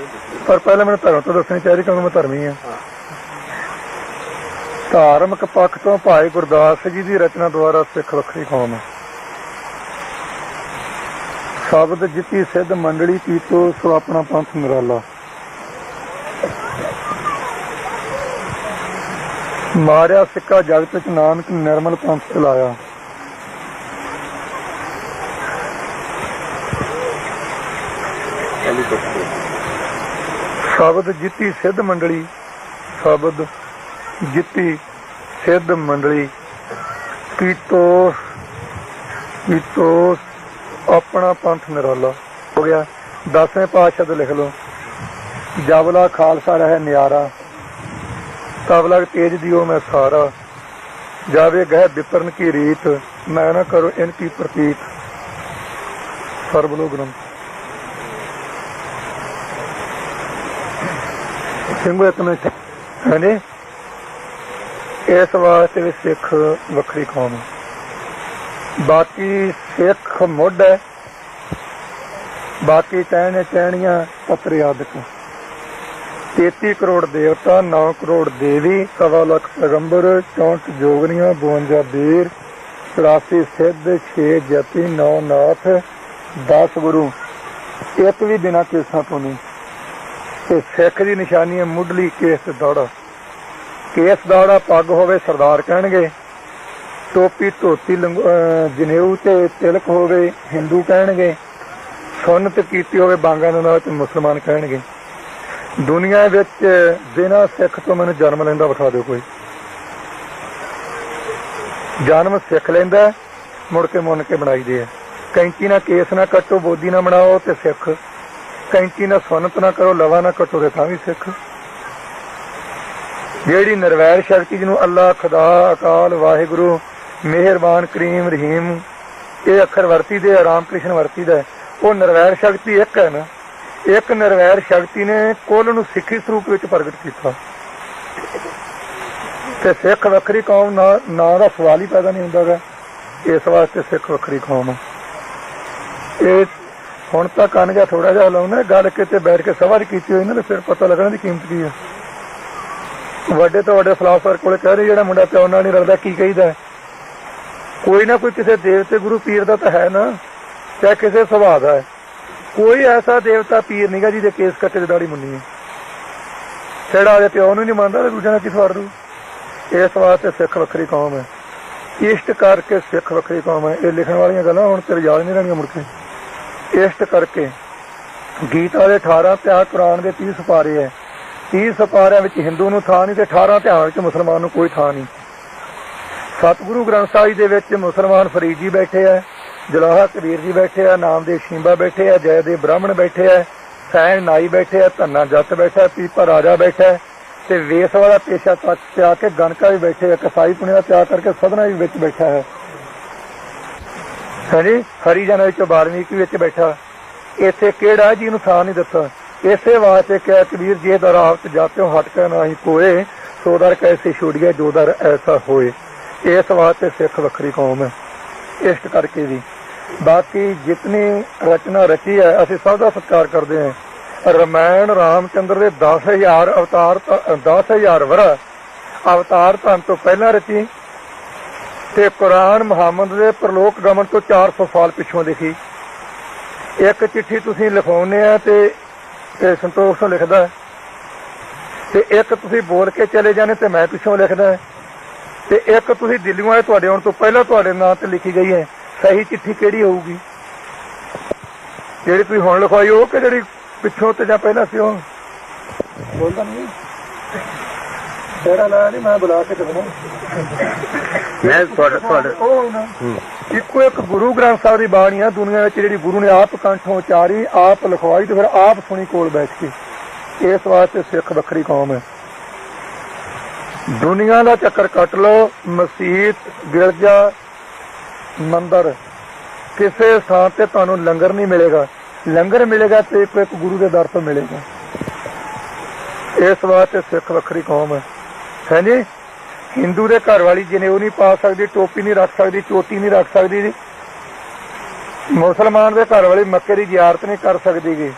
ਪਰ ਪਹਿਲਾਂ ਮੈਨੂੰ ਧਰਮ ਤੋਂ ਦੱਸਣੀ ਚਾਹੀਦੀ ਕਿਉਂਕਿ ਮੈਂ ਧਰਮੀ ਹਾਂ। ਧਾਰਮਿਕ ਪੱਖ ਤੋਂ ਭਾਈ ਗੁਰਦਾਸ ਜੀ ਦੀ ਰਚਨਾ ਦੁਆਰਾ ਸਿੱਖ ਵੱਖਰੀ ਕੌਮ ਹੈ। ਸ਼ਬਦ ਜਿੱਤੀ ਸਿੱਧ ਮੰਡਲੀ ਕੀਤੋ ਸੋ ਆਪਣਾ ਪੰਥ ਨਿਰਾਲਾ, ਮਾਰਿਆ ਸਿੱਕਾ ਜਗਤ ਚ ਨਾਨਕ ਨਿਰਮਲ ਪੰਥ ਚਲਾਇਆ। ਸ਼ਬਦ ਜਿੱਤੀ ਸਿੱਧ ਮੰਡਲੀ, ਸ਼ਬਦ ਜਿੱਤੀ ਸਿੱਧ ਮੰਡਲੀ ਕੀਤੋ ਆਪਣਾ ਪੰਥ ਨਿਰਾਲਾ। ਹੋ ਗਿਆ 10ਵੇਂ ਪਾਤਸ਼ਾਹ ਤੋਂ ਲਿਖ ਲਓ, ਜਬਲਾ ਖਾਲਸਾ ਰਹਿ ਨਿਆਰਾ, ਤਬ ਲਗ ਤੇਜ ਦਿਓ ਮੈਂ ਸਾਰਾ, ਜਾਵੇ ਗਹਿ ਵਿਪਰਨ ਕੀ ਰੀਤ, ਮੈਂ ਨਾ ਕਰੋ ਇਨ ਕੀ ਪ੍ਰਤੀਤ। ਸਰਬਲੋ ਗ੍ਰੰਥ ਸਿੰਘੋ ਇੱਕ ਮਿੰਟ ਹੈ ਨੀ। ਇਸ ਵਾਸਤੇ ਵੀ ਸਿੱਖ ਵੱਖਰੀ ਕੌਮ ਹੈ। ਬਾਕੀ ਸਿੱਖ ਮੁੱਢ ਹੈ, ਬਾਕੀ ਟਹਿਣੀਆਂ ਪੱਤਰ ਆਦਿਕ। 33 ਕਰੋੜ ਦੇਵਤਾ, 9 ਕਰੋੜ ਦੇਵੀ, 1.25 ਲੱਖ ਪੈਗੰਬਰ, 64 ਜੋਗਨੀਆਂ, 52 ਬੀਰ, 84 ਸਿੱਧ, 6 ਜਤੀ, 9 ਨਾਥ, 10 ਗੁਰੂ, ਇੱਕ ਵੀ ਬਿਨਾਂ ਕੇਸਾਂ ਤੋਂ ਨਹੀਂ। ਤੇ ਸਿੱਖ ਦੀ ਨਿਸ਼ਾਨੀ ਹੈ ਮੁੱਢਲੀ ਕੇਸ ਦੌੜਾ। ਕੇਸ ਦੌੜਾ ਪੱਗ ਹੋਵੇ ਸਰਦਾਰ ਕਹਿਣਗੇ, ਟੋਪੀ ਧੋਤੀ ਜਨੇਊ ਤੇ ਤਿਲਕ ਹੋਵੇ ਹਿੰਦੂ ਕਹਿਣਗੇ, ਸੁੰਨਤ ਕੀਤੀ ਹੋਵੇ ਬਾਂਗਾਂ ਦੇ ਨਾਲ ਤੇ ਮੁਸਲਮਾਨ ਕਹਿਣਗੇ। ਦੁਨੀਆ ਵਿੱਚ ਬਿਨਾਂ ਸਿੱਖ ਤੋਂ ਮੈਨੂੰ ਜਨਮ ਲੈਂਦਾ ਵਿਖਾ ਦਿਓ ਕੋਈ। ਜਨਮ ਸਿੱਖ ਲੈਂਦਾ, ਮੁੜ ਕੇ ਮੁੰਨ ਕੇ ਬਣਾਈਦੇ ਆ। ਕੈਂਚੀ ਨਾਲ ਕੇਸ ਨਾ ਕੱਟੋ, ਬੋਦੀ ਨਾ ਬਣਾਓ ਤੇ ਸਿੱਖ। कैंची ना सुनत ना करो, लवा ना कटो तां भी सिख। ਜਿਹੜੀ ਨਿਰਵੈਰ ਸ਼ਕਤੀ ਜਿਹਨੂੰ ਅੱਲਾ, ਖੁਦਾ, ਅਕਾਲ, ਵਾਹਿਗੁਰੂ, ਮਿਹਰਬਾਨ, ਕਰੀਮ, ਰਹੀਮ ਇਹ ਅੱਖਰ ਵਰਤੀ ਦੇ, ਰਾਮ ਕ੍ਰਿਸ਼ਨ ਵਰਤੀ ਦਾ, ਉਹ ਨਿਰਵੈਰ ਸ਼ਕਤੀ ਇੱਕ ਹੈ ਨਾ। ਇੱਕ ਨਿਰਵੈਰ ਸ਼ਕਤੀ ਨੇ ਕੁੱਲ ਨੂੰ ਸਿੱਖੀ ਸਰੂਪ ਵਿੱਚ ਪ੍ਰਗਟ ਕੀਤਾ। ਤੇ ਸਿੱਖ ਵੱਖਰੀ ਕੌਮ ਨਾਂ ਦਾ ਸਵਾਲ ਹੀ ਪੈਦਾ ਨਹੀਂ ਹੁੰਦਾ ਗਾ। ਇਸ ਵਾਸਤੇ ਸਿੱਖ ਵੱਖਰੀ ਕੌਮ ਆ। ਇਹ ਹੁਣ ਤਾਂ ਕੰਨ ਜਿਹਾ ਥੋੜਾ ਜਿਹਾ ਹਿਲਾਉਣਾ, ਗੱਲ ਕਿਤੇ ਬੈਠ ਕੇ ਸਭਾ 'ਚ ਕੀਤੀ ਹੋਈ ਨਾ ਤੇ ਫਿਰ ਪਤਾ ਲੱਗਣਾ ਦੀ ਕੀਮਤ ਕੀ ਆ। ਵੱਡੇ ਤੋਂ ਵੱਡੇ ਫਿਲਾਸਫਰ ਕੋਲੇ ਕਹਿ ਰਹੇ ਜਿਹੜਾ ਮੁੰਡਾ ਪਿਓ ਨਾਲ ਨਹੀਂ ਰਲਦਾ, ਕੀ ਕਹੀਦਾ? ਕੋਈ ਨਾ ਕੋਈ ਕਿਸੇ ਦੇਵਤੇ ਗੁਰੂ ਪੀਰ ਦਾ ਤਾਂ ਹੈ ਨਾ, ਚਾਹੇ ਕਿਸੇ ਸੁਭਾਅ ਦਾ ਹੈ। ਕੋਈ ਐਸਾ ਦੇਵਤਾ ਪੀਰ ਨਹੀਂਗਾ ਜਿਹਦੇ ਕੇਸ ਕੱਟੇ ਦੀ ਦਾੜੀ ਮੁੰਨੀ ਹੈ। ਜਿਹੜਾ ਉਹਦੇ ਪਿਓ ਨੂੰ ਨਹੀਂ ਮੰਨਦਾ ਤੇ ਦੂਜਿਆਂ ਨਾਲ ਕੀ ਸਵਾਰ ਦੂ। ਇਸ ਵਾਸਤੇ ਸਿੱਖ ਵੱਖਰੀ ਕੌਮ ਹੈ। ਇਸ਼ਟ ਕਰਕੇ ਸਿੱਖ ਵੱਖਰੀ ਕੌਮ ਹੈ। ਇਹ ਲਿਖਣ ਵਾਲੀਆਂ ਗੱਲਾਂ ਹੁਣ ਤੇਰੇ ਯਾਦ ਨਹੀਂ ਰਹਿਣੀਆਂ ਮੁੜ ਕੇ। ਇਸ਼ਟ ਕਰਕੇ ਗੀਤਾ ਦੇ 18 ਅਧਿਆਇ, ਕੁਰਾਨ ਦੇ 30 ਸਿਪਾਰੇ ਹੈ। 30 ਸਿਪਾਰਿਆਂ ਵਿੱਚ ਹਿੰਦੂ ਨੂੰ ਥਾਂ ਨਹੀਂ ਤੇ 18 ਅਧਿਆਇਆਂ ਵਿੱਚ ਮੁਸਲਮਾਨ ਨੂੰ ਕੋਈ ਥਾਂ ਨਹੀਂ। ਸਤਿਗੁਰੂ ਗ੍ਰੰਥ ਸਾਹਿਬ ਦੇ ਵਿੱਚ ਮੁਸਲਮਾਨ ਫਰੀਦ ਜੀ ਬੈਠੇ ਹੈ, ਜਲਾਹਾ ਕਬੀਰ ਜੀ ਬੈਠੇ ਆ, ਨਾਮਦੇਵ ਸ਼ੀਂਬਾ ਬੈਠੇ ਆ, ਜੈਦੇਵ ਬ੍ਰਾਹਮਣ ਬੈਠੇ ਆ, ਸੈਣ ਨਾਈ ਬੈਠੇ ਆ, ਧੰਨਾ ਜੱਟ ਬੈਠਾ, ਪੀਪਾ ਰਾਜਾ ਬੈਠਾ ਤੇ ਵੇਸ ਵਾਲਾ ਪੇਸ਼ਾ ਤੱਕ ਪਿਆ ਕੇ ਗਣਕਾ ਵੀ ਬੈਠੇ ਆ, ਕਸਾਈ ਪੁਣੇ ਦਾ ਤਿਆਗ ਕਰਕੇ ਸਦਨਾ ਵੀ ਵਿੱਚ ਬੈਠਾ ਹੈ। ਹਾਂਜੀ, ਹਰੀਜਨ ਵਿੱਚ ਵਾਲਮੀਕੀ ਵਿੱਚ ਬੈਠਾ। ਇੱਥੇ ਕਿਹੜਾ ਜੀ ਨੂੰ ਥਾਂ ਨਹੀਂ ਦਿੱਤਾ। ਇਸੇ ਵਾਸਤੇ ਕਿਹਾ ਕਬੀਰ ਜੇ ਦਰ ਆਪ ਜਾਤਿਓ ਹਟਕਾ ਨਾ ਹੀ ਕੋਏ, ਸੋ ਦਰ ਕੈਸੇ ਛੋੜੀਏ ਜੋ ਦਰ ਐਸਾ ਹੋਏ। ਇਸ ਵਾਸਤੇ ਸਿੱਖ ਵੱਖਰੀ ਕੌਮ ਹੈ। ਇਸ਼ਟ ਕਰਕੇ ਵੀ ਬਾਕੀ ਜਿਤਨੀ ਰਚਨਾ ਰਚੀ ਹੈ ਅਸੀਂ ਸਭ ਦਾ ਸਤਿਕਾਰ ਕਰਦੇ ਹਾਂ। ਰਮਾਇਣ ਰਾਮਚੰਦਰ ਦੇ 10,000 ਅਵਤਾਰ, 10,000 ਵਰਾ ਅਵਤਾਰ ਧੰਨ ਤੋਂ ਪਹਿਲਾਂ ਰਚੀ ਤੇ ਕੁਰਾਨ ਮੁਹੰਮਦ ਦੇ ਪ੍ਰਲੋਕ ਗਮਨ ਤੋਂ 400 ਸਾਲ ਪਿੱਛੋਂ ਲਿਖੀ। ਇੱਕ ਚਿੱਠੀ ਤੁਸੀਂ ਲਿਖਾਉਂਦੇ ਆ ਤੇ ਸੰਤੋਖ ਤੋਂ ਲਿਖਦਾ ਤੇ ਇੱਕ ਤੁਸੀਂ ਬੋਲ ਕੇ ਚਲੇ ਜਾਂਦੇ ਤੇ ਮੈਂ ਪਿੱਛੋਂ ਲਿਖਦਾ ਤੇ ਇੱਕ ਤੁਸੀਂ ਦਿੱਲੀੋਂ ਆਏ, ਤੁਹਾਡੇ ਆਉਣ ਤੋਂ ਪਹਿਲਾਂ ਤੁਹਾਡੇ ਨਾਂ ਤੇ ਲਿਖੀ ਗਈ ਹੈ। ਸਹੀ ਚਿੱਠੀ ਕਿਹੜੀ ਹੋਊਗੀ? ਜਿਹੜੀ ਤੁਸੀਂ ਹੁਣ ਲਿਖਵਾਈ ਉਹ ਕਿ ਜਿਹੜੀ ਪਿੱਛੋਂ ਤੇ ਜਾਂ ਪਹਿਲਾਂ ਸੀ? ਉਹ ਬੋਲਦਾ ਨਹੀਂ, ਤੇਰਾ ਨਾਂ ਨਹੀਂ, ਮੈਂ ਬੁਲਾ ਕੇ ਦੱਸਣਾ। ਮੈਂ ਤੁਹਾਡੇ ਉਹ ਨਾ ਇੱਕੋ ਇੱਕ ਗੁਰੂ ਗ੍ਰੰਥ ਸਾਹਿਬ ਦੀ ਬਾਣੀ ਆ ਦੁਨੀਆ ਵਿੱਚ ਜਿਹੜੀ ਗੁਰੂ ਨੇ ਆਪ ਕੰਠੋਂ ਉਚਾਰੀ, ਆਪ ਲਿਖਵਾਈ ਤੇ ਫਿਰ ਆਪ ਸੁਣੀ ਕੋਲ ਬੈਠ ਕੇ। ਇਸ ਵਾਸਤੇ ਸਿੱਖ ਵੱਖਰੀ ਕੌਮ ਹੈ। ਦੁਨੀਆ ਦਾ ਚੱਕਰ ਕੱਟ ਲਓ, ਮਸਜਿਦ, ਗਿਰਜਾ, ਮੰਦਰ, ਕਿਸੇ ਥਾਂ ਤੇ ਤੁਹਾਨੂੰ ਲੰਗਰ ਨਹੀਂ ਮਿਲੇਗਾ। ਲੰਗਰ ਮਿਲੇਗਾ ਤੇ ਇੱਕ ਗੁਰੂ ਦੇ ਦਰ ਤੋਂ ਮਿਲੇਗਾ। ਇਸ ਵਾਸਤੇ ਸਿੱਖ ਵੱਖਰੀ ਕੌਮ ਹੈ। ਹਾਂਜੀ, ਹਿੰਦੂ ਦੇ ਘਰ ਵਾਲੀ ਜਨੇਊ ਨਹੀਂ ਪਾ ਸਕਦੀ, ਟੋਪੀ ਨਹੀਂ ਰੱਖ ਸਕਦੀ, ਚੋਟੀ ਨਹੀਂ ਰੱਖ ਸਕਦੀ। ਮੁਸਲਮਾਨ ਦੇ ਘਰ ਵਾਲੀ ਮੱਕੇ ਦੀ ਜ਼ਿਆਰਤ ਨਹੀਂ ਕਰ ਸਕਦੀ ਗੀ।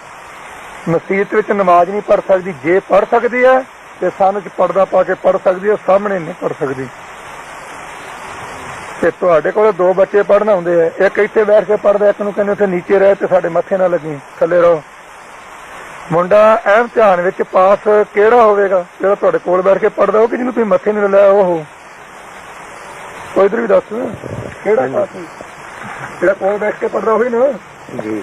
ਮਸਜਿਦ ਵਿੱਚ ਨਮਾਜ਼ ਨਹੀਂ ਪੜ੍ਹ ਸਕਦੀ। ਜੇ ਪੜ੍ਹ ਸਕਦੀ ਹੈ ਤੇ ਸੰਨ ਚ ਪਰਦਾ ਪਾ ਕੇ ਪੜ੍ਹ ਸਕਦੀ ਹੈ, ਸਾਹਮਣੇ ਨਹੀਂ ਪੜ੍ਹ ਸਕਦੀ। ਤੇ ਤੁਹਾਡੇ ਕੋਲ 2 ਬੱਚੇ ਪੜ੍ਹਨ ਆਉਂਦੇ ਆ, ਇੱਕ ਇੱਥੇ ਬੈਠ ਕੇ ਪੜ੍ਹਦਾ, ਇੱਕ ਨੂੰ ਕਹਿੰਦੇ ਉੱਥੇ ਨੀਚੇ ਰਹਿ ਤੇ ਸਾਡੇ ਮੱਥੇ ਨਾ ਲੱਗੀ, ਥੱਲੇ ਰਹੋ। ਮੁੰਡਾ ਐਮ ਧਿਆਨ ਵਿੱਚ ਪਾਸ ਕਿਹੜਾ ਹੋਵੇਗਾ? ਜਿਹੜਾ ਤੁਹਾਡੇ ਕੋਲ ਬੈਠ ਕੇ ਪੜ੍ਹਦਾ ਉਹ ਕਿ ਜਿਹਨੂੰ ਤੁਸੀਂ ਮੱਥੇ ਨਹੀਂ ਲਾਇਆ? ਉਹ ਕੋਈ ਇਧਰ ਵੀ ਦੱਸ ਕਿਹੜਾ ਪਾਸ? ਜਿਹੜਾ ਕੋਲ ਬੈਠ ਕੇ ਪੜ੍ਹਦਾ ਉਹੀ ਨਾ।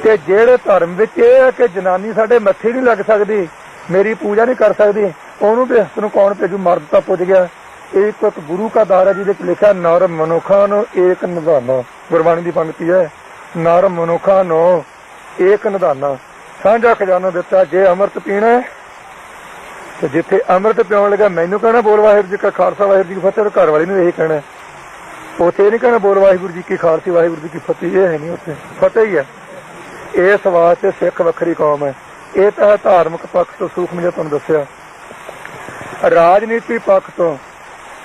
ਤੇ ਜਿਹੜੇ ਧਰਮ ਵਿੱਚ ਇਹ ਹੈ ਕਿ ਜਨਾਨੀ ਸਾਡੇ ਮੱਥੇ ਨਹੀਂ ਲੱਗ ਸਕਦੀ, ਮੇਰੀ ਪੂਜਾ ਨਹੀਂ ਕਰ ਸਕਦੀ, ਉਹਨੂੰ ਤੇ ਨੂੰ ਕੌਣ ਭੇਜੂ? ਮਰਦ ਤਾਂ ਪੁੱਜ ਗਿਆ। ਇੱਕ ਗੁਰੂ ਕਾ ਦਾਰ ਹੈ ਜਿਹਦੇ ਚ ਲਿਖਿਆ ਨਰ ਮਨੁੱਖਾਂ ਨੂੰ ਏਕ ਨਿਧਾਨਾ। ਗੁਰਬਾਣੀ ਦੀ ਪੰਕਤੀ ਹੈ, ਨਰ ਮਨੁੱਖਾਂ ਨੂੰ ਏਕ ਨਿਧਾਨਾ, ਸਾਂਝਾ ਖਜ਼ਾਨਾ ਦਿੱਤਾ। ਜੇ ਅੰਮ੍ਰਿਤ ਪੀਣਾ ਤੇ ਜਿੱਥੇ ਅੰਮ੍ਰਿਤ ਪਿਉਣ ਲੱਗਾ ਮੈਨੂੰ ਕਹਿਣਾ ਬੋਲ ਵਾਹਿਗੁਰੂ ਜੀ ਕਾ ਖਾਲਸਾ ਵਾਹਿਗੁਰੂ ਜੀ ਕੀ ਫਤਿਹ, ਘਰ ਵਾਲੀ ਨੂੰ ਇਹੀ ਕਹਿਣਾ। ਉੱਥੇ ਇਹ ਨਹੀਂ ਕਹਿਣਾ ਬੋਲ ਵਾਹਿਗੁਰੂ ਜੀ ਕੀ ਖਾਲਸੀ ਵਾਹਿਗੁਰੂ ਜੀ ਕੀ ਫਤਿਹ, ਇਹ ਹੈ ਨਹੀਂ, ਉੱਥੇ ਫਤਿਹ ਹੀ ਹੈ। ਇਸ ਵਾਸਤੇ ਸਿੱਖ ਵੱਖਰੀ ਕੌਮ ਹੈ। ਇਹ ਤਾਂ ਧਾਰਮਿਕ ਪੱਖ ਤੋਂ ਸੂਖਮ ਜਿਹਾ ਤੁਹਾਨੂੰ ਦੱਸਿਆ। ਰਾਜਨੀਤੀ ਪੱਖ ਤੋਂ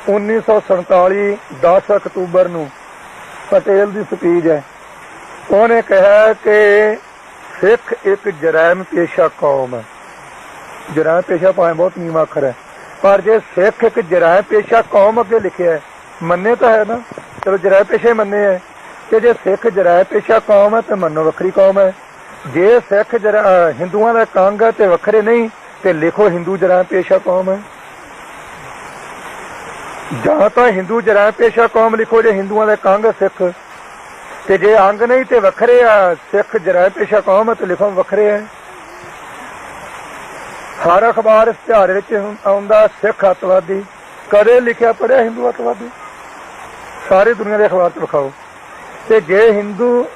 1947 10 ਅਕਤੂਬਰ ਨੂੰ ਪਟੇਲ ਦੀ ਸਪੀਚ ਹੈ। ਉਹਨੇ ਕਿਹਾ ਕਿ ਸਿੱਖ ਇੱਕ ਜਰਾਇਮ ਪੇਸ਼ਾ ਕੌਮ ਹੈ। ਜਰਾਇਮ ਪੇਸ਼ਾ ਭਾਵੇਂ ਬਹੁਤ ਨੀਵਾਂ ਅੱਖਰ ਹੈ, ਪਰ ਜੇ ਸਿੱਖ ਇੱਕ ਜਰਾਇਮ ਪੇਸ਼ਾ ਕੌਮ ਅੱਗੇ ਲਿਖਿਆ ਮੰਨੇ ਤਾਂ ਹੈ ਨਾ, ਚਲੋ ਜਰਾਇਮ ਪੇਸ਼ੇ ਮੰਨੇ ਹੈ। ਤੇ ਜੇ ਸਿੱਖ ਜਰਾਇਮ ਪੇਸ਼ਾ ਕੌਮ ਹੈ ਤੇ ਮੰਨੋ ਵੱਖਰੀ ਕੌਮ ਹੈ। ਜੇ ਸਿੱਖ ਹਿੰਦੂਆਂ ਦਾ ਕੰਗ ਹੈ ਤੇ ਵੱਖਰੇ ਨਹੀਂ ਤੇ ਲਿਖੋ ਹਿੰਦੂ ਜਰਾਇਮ ਪੇਸ਼ਾ ਕੌਮ ਹੈ। ਜਾਂ ਤਾਂ ਹਿੰਦੂ ਜਰਾਇਮ ਪੇਸ਼ਾ ਕੌਮ ਲਿਖੋ ਜੇ ਹਿੰਦੂਆਂ ਦਾ ਕੰਗ ਸਿੱਖ, ਤੇ ਜੇ ਅੰਗ ਨਹੀਂ ਤੇ ਵੱਖਰੇ ਆ। ਸਿੱਖ ਜਰਾਇਮ ਪੇਸ਼ਾ ਕੌਮ ਹੈ ਤੇ ਲਿਖੋ ਵੱਖਰੇ ਹੈ। ਹਰ ਅਖਬਾਰ ਇਸ਼ਤਿਹਾਰ ਵਿੱਚ ਆਉਂਦਾ ਸਿੱਖ ਅੱਤਵਾਦੀ, ਕਦੇ ਲਿਖਿਆ ਪੜਿਆ ਹਿੰਦੂ ਅੱਤਵਾਦੀ? ਸਾਰੀ ਦੁਨੀਆ ਦੇ ਅਖਬਾਰ ਚ ਵਿਖਾਓ। ਤੇ ਜੇ ਹਿੰਦੂ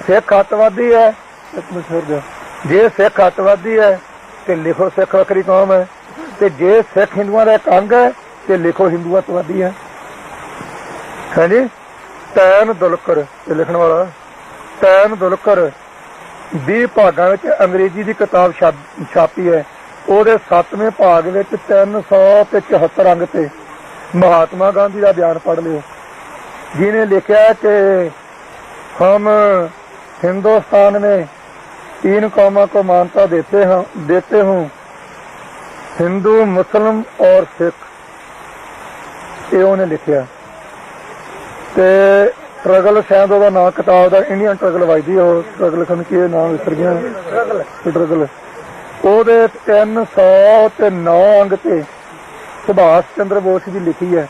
ਸਿੱਖ ਅੱਤਵਾਦੀ ਹੈ ਜੇ ਸਿੱਖ ਅੱਤਵਾਦੀ ਹੈ ਤੇ ਲਿਖੋ ਸਿੱਖ ਵੱਖਰੀ ਕੌਮ ਹੈ, ਤੇ ਜੇ ਸਿੱਖ ਹਿੰਦੂਆਂ ਦਾ ਇੱਕ ਅੰਗ ਹੈ ਤੇ ਲਿਖੋ ਹਿੰਦੂ ਅੱਤਵਾਦੀ ਹੈ। ਹਾਂਜੀ, ਟੈਨ ਦੁਲਕਰ ਇਹ ਲਿਖਣ ਵਾਲਾ, ਟੈਨ ਦੁਲਕਰ 20 ਭਾਗਾਂ ਵਿੱਚ ਅੰਗਰੇਜ਼ੀ ਦੀ ਕਿਤਾਬ ਛਾਪੀ ਹੈ। ਉਹਦੇ 7ਵੇਂ ਭਾਗ ਵਿੱਚ 374 ਅੰਗ ਤੇ ਮਹਾਤਮਾ ਗਾਂਧੀ ਦਾ ਬਿਆਨ ਪੜ੍ਹ ਲਿਓ, ਜਿਹਨੇ ਲਿਖਿਆ कि हम हिंदुस्तान में 3 कौमों को मान्यता देते हूँ, हिंदू, मुस्लिम और सिख। ये उन्हें लिखिया ते स्ट्रगल शायद ਉਹਦਾ ਨਾਂ किताब ਦਾ इंडियन स्ट्रगल वजदी ਉਹ स्ट्रगल खन की नाम विसर गया स्ट्रगल। ਉਹਦੇ 309 अंग ਤੇ ਸੁਭਾਸ਼ ਚੰਦਰ ਬੋਸ ਦੀ ਲਿਖੀ ਹੈ।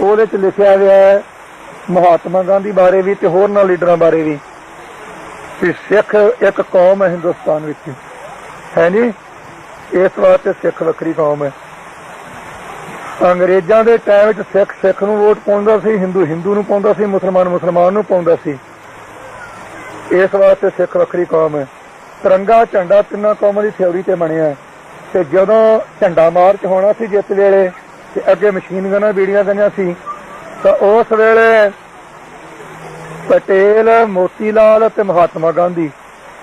ਉਹਦੇ ਚ ਲਿਖਿਆ ਗਿਆ ਹੈ महात्मा गांधी बारे भी ते होरना लीडरां बारे भी कि सिख एक कौम है हिंदुस्तान विच, है नी। इस वास्ते सिख वक्री कौम है। अंग्रेजां दे टाइम विच सिख सिख नूं वोट पाउंदा सी, हिंदू हिंदू नूं पाउंदा सी, मुसलमान मुसलमान नूं पाउंदा सी। इस वास्ते सिख वक्री कौम है। तिरंगा झंडा तिन्नां कौमां दी थ्योरी ते बनिया ते जदों झंडा मार्च होना सी जिस वेले ते अगे मशीन गनां बीड़ियां गईयां सी तो उस वेले पटेल, मोतीलाल ते महात्मा गांधी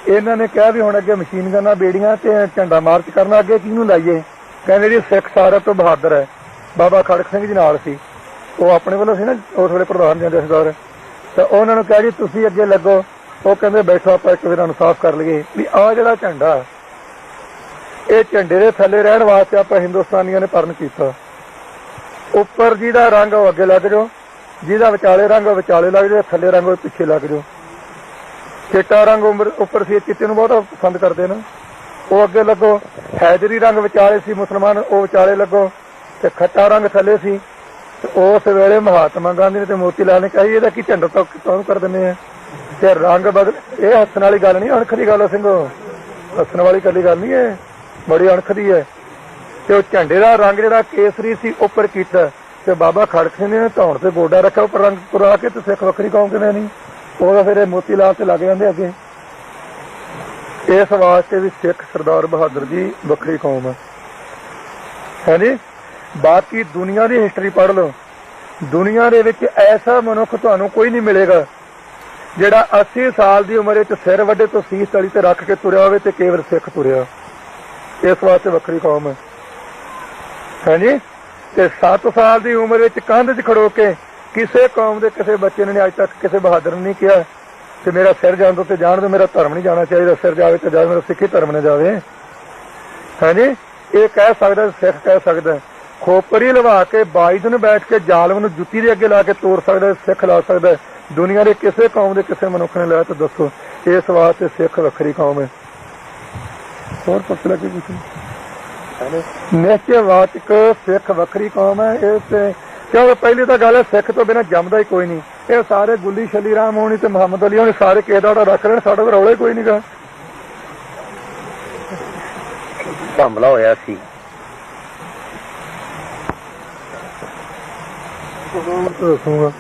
इन्हां ने कहा भी हुण अगे मशीन गनां बेड़ियां ते झंडा मार्च करना, अगे किहनूं लाइए। कहंदे जी सिख सारे तो बहादुर है। बाबा खड़क सिंह जी नाल सी, वो अपने वालों सी ना उस वेले प्रधान जथेदार, तो उन्हां नूं कहा जी तुसीं अगे लगो। वो कहंदे बैठो आपां इक वार साफ कर लईए भी आ जिहड़ा झंडा ये झंडे दे थल्ले रहण वास्ते आपां हिंदुस्तानियां ने परण कीता। उपर जिहदा रंग वो अगे लग जाओ, जिहदा विचाले रंग विचाले लग जाओ, थल्ले रंग पिछे लग जाओ। चिट्टा रंग उपर सी, चिट्टे नूं बहुत पसंद करदे ने, वो अगे लगो। हैदरी रंग विचाले सी, मुसलमान वो विचाले लगो, ते खट्टा रंग थल्ले सी। उस वेले महात्मा गांधी ने ते मोतीलाल ने कहा इहदा की झंडा तो कानून कर दिंदे आ ते रंग बदल। ये हੱਸਣ वाली गल नहीं, अणख दी गल है ਸਿੰਘੋ, हੱਸਣ वाली कल्ली गल नहीं है, बड़ी अणख दी है। ਤੇ ਝੰਡੇ ਦਾ ਰੰਗ ਜਿਹੜਾ ਕੇਸਰੀ ਸੀ ਉੱਪਰ ਕੀਤਾ ਤੇ ਬਾਬਾ ਖੜਕ ਸਿੰਘ ਨੇ ਧੌਣ ਤੇ ਗੋਡਾ ਰੱਖਿਆ ਉੱਪਰ ਰੰਗ ਪੁਰਾ ਕੇ ਤੇ ਸਿੱਖ ਵੱਖਰੀ ਕੌਮ ਕਿਵੇਂ ਨਹੀਂ। ਉਹਦਾ ਫਿਰ ਮੋਤੀ ਲਾਲ ਤੇ ਲੱਗ ਜਾਂਦੇ ਅੱਗੇ। ਇਸ ਵਾਸਤੇ ਵੀ ਸਿੱਖ ਸਰਦਾਰ ਬਹਾਦਰ ਜੀ ਵੱਖਰੀ ਕੌਮ ਹੈ ਜੀ। ਬਾਕੀ ਦੁਨੀਆ ਦੀ ਹਿਸਟਰੀ ਪੜ੍ਹ ਲਓ, ਦੁਨੀਆ ਦੇ ਵਿੱਚ ਐਸਾ ਮਨੁੱਖ ਤੁਹਾਨੂੰ ਕੋਈ ਨਹੀਂ ਮਿਲੇਗਾ ਜਿਹੜਾ 80 ਸਾਲ ਦੀ ਉਮਰ ਵਿੱਚ ਸਿਰ ਵੱਡੇ ਤੋਂ ਸੀਸ ਤਲੀ ਤੇ ਰੱਖ ਕੇ ਤੁਰਿਆ ਹੋਵੇ ਤੇ ਕੇਵਲ ਸਿੱਖ ਤੁਰਿਆ। ਇਸ ਵਾਸਤੇ ਵੱਖਰੀ ਕੌਮ है जी। ते 7 साल की उम्र में कंध च खड़ो के किसी कौम के किसी बच्चे ने अज तक किसी बहादुर ने नहीं किया कि मेरा सिर जान दो, जान दो, मेरा धर्म नहीं जाना चाहिए, सिर जाए तो जाए, मेरा सिक्खी धर्म न जाए। है जी, ये कह सकता, सिख कह सकता, खोपरी लवा के बाई दिन बैठ के जालम नूं जुत्ती दे अगे ला के तोड़ सकता, सिख ला सकता। दुनिया के किसी कौम के किसी मनुख ने लाया तो दसो। इस वास्ते सिख वखरी कौम है। होर पुछ लगे कुछ निश्चयवाचक सिख वखरी कौम है। इस क्योंकि पहली तो गल है सिख तो बिना जमदा ही कोई नहीं। ये सारे गुली शली राम होनी ते मुहम्मद अली होनी सारे केदा रख रहे, साडा तो रौला ही कोई नहीं गा। हमला होया सी दसूंगा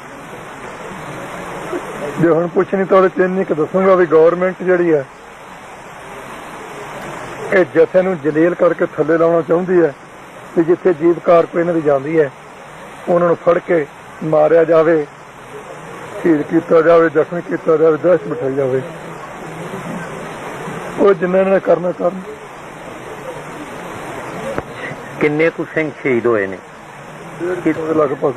जो हुण कुछ नहीं तो चिन्ह एक दसूंगा भी गौरमेंट जिहड़ी है ਇਹ ਜਥੇ ਨੂੰ ਜਲੀਲ ਕਰਕੇ ਥੱਲੇ ਲਾਉਣਾ ਚਾਹੁੰਦੀ ਹੈ ਕਿ ਜਿੱਥੇ ਜੀਵਕਾਰ ਕੋਈ ਇਹਨਾਂ ਦੀ ਜਾਂਦੀ ਹੈ ਉਹਨਾਂ ਨੂੰ ਫੜ ਕੇ ਮਾਰਿਆ ਜਾਵੇ, ਸ਼ਹੀਦ ਕੀਤਾ ਜਾਵੇ, ਜ਼ਖਮੀ ਕੀਤਾ ਜਾਵੇ, ਦਹਿਸ਼ਤ ਬਿਠਾਈ ਜਾਵੇ। ਉਹ ਜਿੰਨਾਂ ਨੇ ਕਰਨਾ ਕਰਨ। ਕਿੰਨੇ ਕੁ ਸਿੰਘ ਸ਼ਹੀਦ ਹੋਏ ਨੇ? ਲਗਭਗ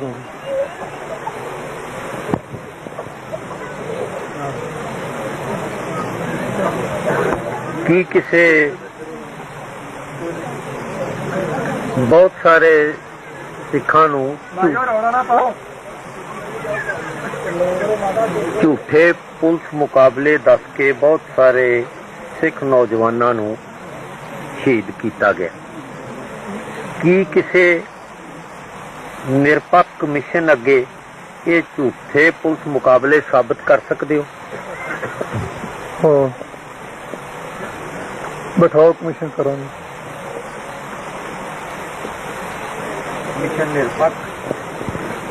ਕੀ ਕਿਸੇ बहुत सारे सिखा झूठे पुलिस मुकाबले दस के बहुत सारे सिख नौजवानों नू शहीद किया गया। की किसी निरपक्ष कमिशन अगे ये झूठे पुलिस मुकाबले साबित कर सकते हो? हाँ, बैठाओ कमिशन करांगे।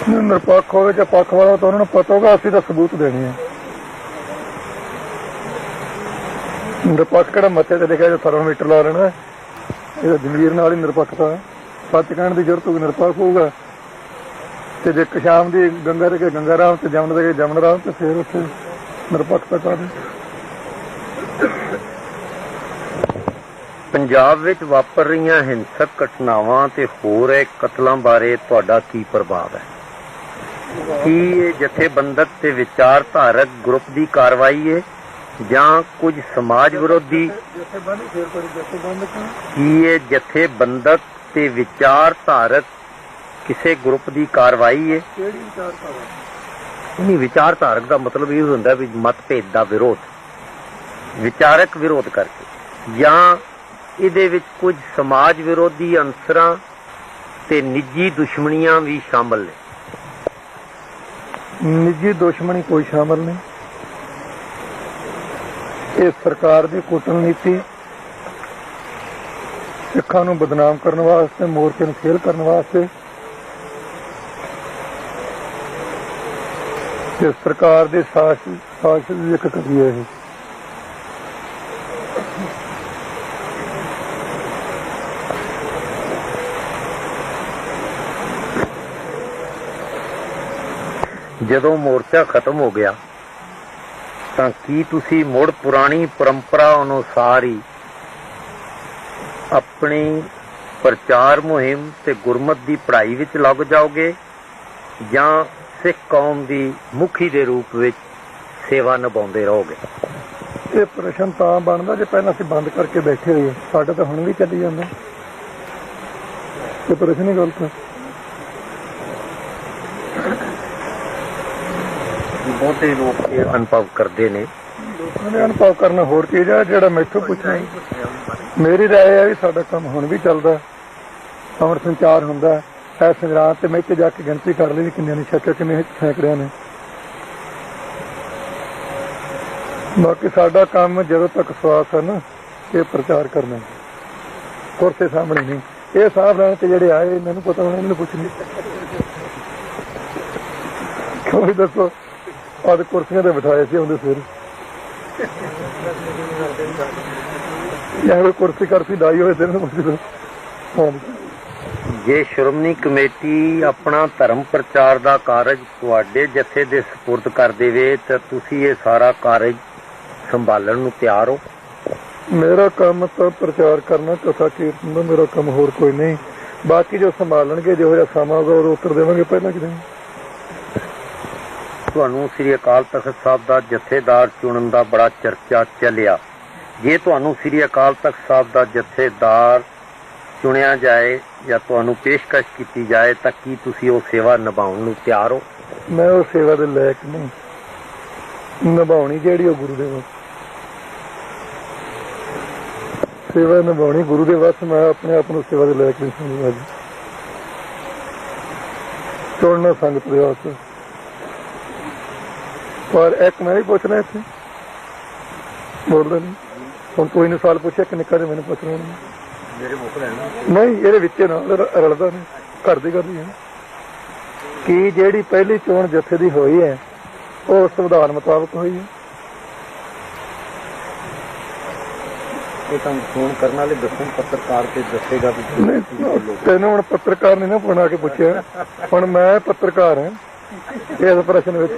निरपक्ष हो चाहे पक्ष वाला तो उन्होंने पता होगा, असं तो सबूत देने हैं। ਨਿਰਪੱਖ ਕਿਹੜਾ ਮੱਥੇ ਤੇ ਲਿਖਿਆ ਜੋ ਥਰਮਾਮੀਟਰ ਲਾ ਲੈਣਾ, ਇਹ ਜ਼ਮੀਰ ਨਾਲ ਹੀ ਨਿਰਪੱਖਤਾ ਹੈ। ਸੱਚ ਕਹਿਣ ਦੀ ਜ਼ਰੂਰਤ ਹੋਊਗੀ, ਨਿਰਪੱਖ ਹੋਊਗਾ। ਤੇ ਜੇ ਕਸ਼ਾਮ ਦੀ ਗੰਗਾ ਦੇ ਕੇ ਗੰਗਾ ਰਾਮ ਤੇ ਜਮਨ ਦੇ ਕੇ ਜਮਨ ਰਾਮ, ਤੇ ਫਿਰ ਉੱਥੇ ਨਿਰਪੱਖਤਾ ਕਰ। ਪੰਜਾਬ ਵਿੱਚ ਵਾਪਰ ਰਹੀਆਂ ਹਿੰਸਕ ਘਟਨਾਵਾਂ ਤੇ ਹੋ ਰਹੇ ਕਤਲਾਂ ਬਾਰੇ ਤੁਹਾਡਾ ਕੀ ਪ੍ਰਭਾਵ ਹੈ? ਕੀ ਇਹ ਜਥੇਬੰਦਕ ਤੇ ਵਿਚਾਰਧਾਰਕ ਗਰੁੱਪ ਦੀ ਕਾਰਵਾਈ ਹੈ ਜਾਂ ਕੁਝ ਸਮਾਜ ਵਿਰੋਧੀ? ਕੀ ਇਹ ਜਥੇਬੰਦਕ ਤੇ ਵਿਚਾਰਧਾਰਕ ਕਿਸੇ ਗਰੁੱਪ ਦੀ ਕਾਰਵਾਈ ਹੈ? ਨਹੀਂ, ਵਿਚਾਰਧਾਰਕ ਦਾ ਮਤਲਬ ਇਹ ਹੁੰਦਾ ਵੀ ਮਤਭੇਦ ਦਾ ਵਿਰੋਧ, ਵਿਚਾਰਕ ਵਿਰੋਧ ਕਰਕੇ, ਜਾਂ ਇਹਦੇ ਵਿੱਚ ਕੁਝ ਸਮਾਜ ਵਿਰੋਧੀ ਅੰਸਰਾਂ ਤੇ ਨਿੱਜੀ ਦੁਸ਼ਮਣੀਆਂ ਵੀ ਸ਼ਾਮਲ ਨੇ? ਨਿੱਜੀ ਦੁਸ਼ਮਣੀ ਕੋਈ ਸ਼ਾਮਲ ਨਹੀਂ। ਇਹ ਸਰਕਾਰ ਦੀ ਕੂਟਨੀਤੀ, ਸਿੱਖਾਂ ਨੂੰ ਬਦਨਾਮ ਕਰਨ ਵਾਸਤੇ, ਮੋਰਚੇ ਨੂੰ ਫੇਲ ਕਰਨ ਵਾਸਤੇ, ਤੇ ਸਰਕਾਰ ਦੇ ਸਾਜ਼ਿਸ਼ ਦੀ ਇੱਕ ਕੜੀ ਹੈ ਇਹ। ਜਦੋਂ ਮੋਰਚਾ ਖਤਮ ਹੋ ਗਿਆ ਤਾਂ ਕੀ ਤੁਸੀਂ ਮੁੜ ਪੁਰਾਣੀ ਪਰੰਪਰਾ ਅਨੁਸਾਰ ਹੀ ਆਪਣੀ ਪ੍ਰਚਾਰ ਮੁਹਿੰਮ ਤੇ ਗੁਰਮਤ ਦੀ ਪੜ੍ਹਾਈ ਵਿੱਚ ਲੱਗ ਜਾਓਗੇ, ਜਾਂ ਸਿੱਖ ਕੌਮ ਦੀ ਮੁਖੀ ਦੇ ਰੂਪ ਵਿੱਚ ਸੇਵਾ ਨਿਭਾਉਂਦੇ ਰਹੋਗੇ? ਇਹ ਪ੍ਰਸ਼ਨ ਤਾਂ ਬਣਦਾ ਜੇ ਪਹਿਲਾਂ ਅਸੀਂ ਬੰਦ ਕਰਕੇ ਬੈਠੇ ਹੋਈਏ। ਸਾਡਾ ਤਾਂ ਹੁਣ ਵੀ ਚੱਲੀ ਜਾਂਦਾ, ਇਹ ਪ੍ਰਸ਼ਨ ਹੀ ਗਲਤ ਹੈ। ਬਹੁਤੇ ਲੋਕ ਇਹ ਅਨੁਭਵ ਕਰਦੇ ਨੇ। ਲੋਕਾਂ ਨੇ ਅਨੁਭਵ ਕਰਨਾ ਹੋਰ ਚੀਜ਼ ਹੈ, ਜਿਹੜਾ ਮੈਥੋਂ ਪੁੱਛਣਾ। ਮੇਰੀ ਰਾਏ ਹੈ ਵੀ ਸਾਡਾ ਕੰਮ ਹੁਣ ਵੀ ਚੱਲਦਾ, ਅਮਰ ਸੰਚਾਰ ਹੁੰਦਾ ਹੈ। ਸੰਗਰਾਂਦ ਤੇ ਮੈਂ ਇੱਥੇ ਜਾ ਕੇ ਗਿਣਤੀ ਕਰ ਲਈ ਕਿੰਨਿਆਂ ਨੇ ਛੱਕਿਆ, ਕਿੰਨੇ ਸੈਂਕੜਿਆਂ ਨੇ। ਬਾਕੀ ਸਾਡਾ ਕੰਮ ਜਦੋਂ ਤੱਕ ਸਵਾਸ ਹੈ ਨਾ, ਇਹ ਪ੍ਰਚਾਰ ਕਰਨਾ, ਕੁਰਸੇ ਸਾਹਮਣੇ ਨਹੀਂ। ਇਹ ਸਾਹਬ ਲੈਣ ਤੇ ਜਿਹੜੇ ਆਏ, ਮੈਨੂੰ ਪਤਾ ਹੋਣਾ, ਮੈਨੂੰ ਪੁੱਛ ਨਹੀਂ ਕਿਉਂ ਦੱਸੋ। ਅੱਜ ਕੁਰਸੀਆਂ ਤੇ ਬਿਠਾਏ ਸੀ ਆਉਂਦੇ ਸਵੇਰੇ, ਜਾਂ ਕੋਈ ਕੁਰਸੀ ਕਰਸੀ ਲਾਈ ਹੋਏ ਤੇ ਪੁੱਛ। ਜੇ ਸ਼੍ਰੋਮਣੀ ਕਮੇਟੀ ਆਪਣਾ ਧਰਮ ਪ੍ਰਚਾਰ ਦਾ ਕਾਰਜ ਤੁਹਾਡੇ ਜਥੇ ਦੇ ਸਪੁਰਦ ਕਰ ਦੇਵੇ ਤਾਂ ਤੁਸੀਂ ਇਹ ਸਾਰਾ ਕਾਰਜ ਸੰਭਾਲਣ ਨੂੰ ਤਿਆਰ ਹੋ? ਮੇਰਾ ਕੰਮ ਤਾਂ ਪ੍ਰਚਾਰ ਕਰਨਾ, ਕਥਾ ਕੀਰਤਨ ਦਾ ਮੇਰਾ ਕੰਮ, ਹੋਰ ਕੋਈ ਨਹੀਂ। ਬਾਕੀ ਜੋ ਸੰਭਾਲਣਗੇ, ਜਿਹੋ ਜਿਹਾ ਸਮਾਂ ਹੋਗਾ ਉਹ ਉੱਤਰ ਦੇਵਾਂਗੇ। ਪਹਿਲਾਂ ਕਿਤੇ ਤੁਹਾਨੂੰ ਸ੍ਰੀ ਅਕਾਲ ਤਖਤ ਸਾਹਿਬ ਦਾ ਜਥੇਦਾਰ ਚੁਣਨ ਦਾ ਬੜਾ ਚਰਚਾ ਚੱਲਿਆ। ਜੇ ਤੁਹਾਨੂੰ ਸ੍ਰੀ ਅਕਾਲ ਤਖਤ ਸਾਹਿਬ ਦਾ ਜਥੇਦਾਰ ਚੁਣਿਆ ਜਾਏ ਜਾਂ ਤੁਹਾਨੂੰ ਪੇਸ਼ਕਸ਼ ਕੀਤੀ ਜਾਏ ਤਾਂ ਕੀ ਤੁਸੀਂ ਉਹ ਸੇਵਾ ਨਿਭਾਉਣ ਨੂੰ ਤਿਆਰ ਹੋ? ਮੈਂ ਉਹ ਸੇਵਾ ਦੇ ਲਾਇਕ ਨਹੀਂ। ਨਿਭਾਉਣੀ ਜਿਹੜੀ ਉਹ ਗੁਰੂ ਦੇ ਵੱਸ, ਸੇਵਾ ਨਿਭਾਉਣੀ ਗੁਰੂ ਦੇ ਵੱਸ। ਮੈਂ ਆਪਣੇ ਆਪ ਨੂੰ ਸੇਵਾ ਦੇ ਲਾਇਕ ਨਹੀਂ ਸਮਝਦਾ ਜੀ। ਚੁਣਨਾ ਸੰਗਤ ਦੇ ਵਾਸਤੇ। ਪਰ ਇੱਕ ਮੈਂ ਵੀ ਪੁੱਛਣਾ ਇੱਥੇ, ਬੋਲਦਾ ਨਹੀਂ ਹੁਣ। ਕੋਈ ਨੇ ਸਵਾਲ ਪੁੱਛਿਆ ਕਿ ਨਿੱਕਾ ਜਿਹਾ ਮੈਨੂੰ ਪੁੱਛਣਾ ਨਹੀਂ, ਇਹਦੇ ਵਿੱਚ ਨਾਲ ਰਲਦਾ ਨਹੀਂ, ਘਰ ਦੀ ਗੱਲ ਹੀ ਹੈ। ਕਿ ਜਿਹੜੀ ਪਹਿਲੀ ਚੋਣ ਜਥੇ ਦੀ ਹੋਈ ਹੈ ਉਹ ਸੰਵਿਧਾਨ ਮੁਤਾਬਕ ਹੋਈ ਹੈ। ਇਹ ਤਾਂ ਫੋਨ ਕਰਨ ਵਾਲੇ ਦੱਸਣ, ਪੱਤਰਕਾਰ ਤੇ ਦੱਸੇਗਾ ਵੀ ਤੈਨੂੰ ਹੁਣ ਪੱਤਰਕਾਰ ਨੇ ਨਾ ਬਣਾ ਕੇ ਪੁੱਛਿਆ, ਹੁਣ ਮੈਂ ਪੱਤਰਕਾਰ ਹਾਂ ਇਸ ਪ੍ਰਸ਼ਨ ਵਿੱਚ।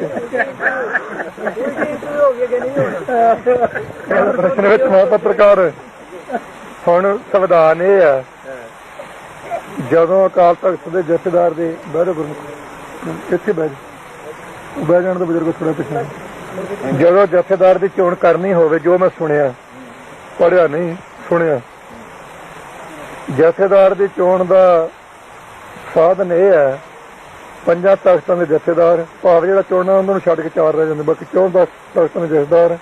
ਪ੍ਰਸ਼ਨ ਵਿੱਚ ਮੈਂ ਪੱਤਰਕਾਰ। ਹੁਣ ਸੰਵਿਧਾਨ ਇਹ ਹੈ, ਜਦੋਂ ਅਕਾਲ ਤਖਤ ਦੇ ਜਥੇਦਾਰ ਦੇ ਬਹਿ ਗੁਰਮੁਖ ਇੱਥੇ ਬਹਿ ਜਾਣ ਦਾ ਬਜ਼ੁਰਗ ਥੋੜਾ ਪਿੱਛੇ, ਜਦੋਂ ਜਥੇਦਾਰ ਦੀ ਚੋਣ ਕਰਨੀ ਹੋਵੇ, ਜੋ ਮੈਂ ਸੁਣਿਆ, ਪੜ੍ਹਿਆ ਨਹੀਂ ਸੁਣਿਆ, ਜਥੇਦਾਰ ਦੀ ਚੋਣ ਦਾ ਸਾਧਨ ਇਹ ਹੈ, 5 ਤਖਤਾਂ ਦੇ ਜਥੇਦਾਰ, ਭਾਵ ਜਿਹੜਾ ਚੋਣਾਂ ਉਹਨਾਂ ਨੂੰ ਛੱਡ ਕੇ 4 ਰਹਿ ਜਾਂਦੇ, ਬਾਕੀ 14 ਤਖਤਾਂ ਦੇ ਜਥੇਦਾਰ,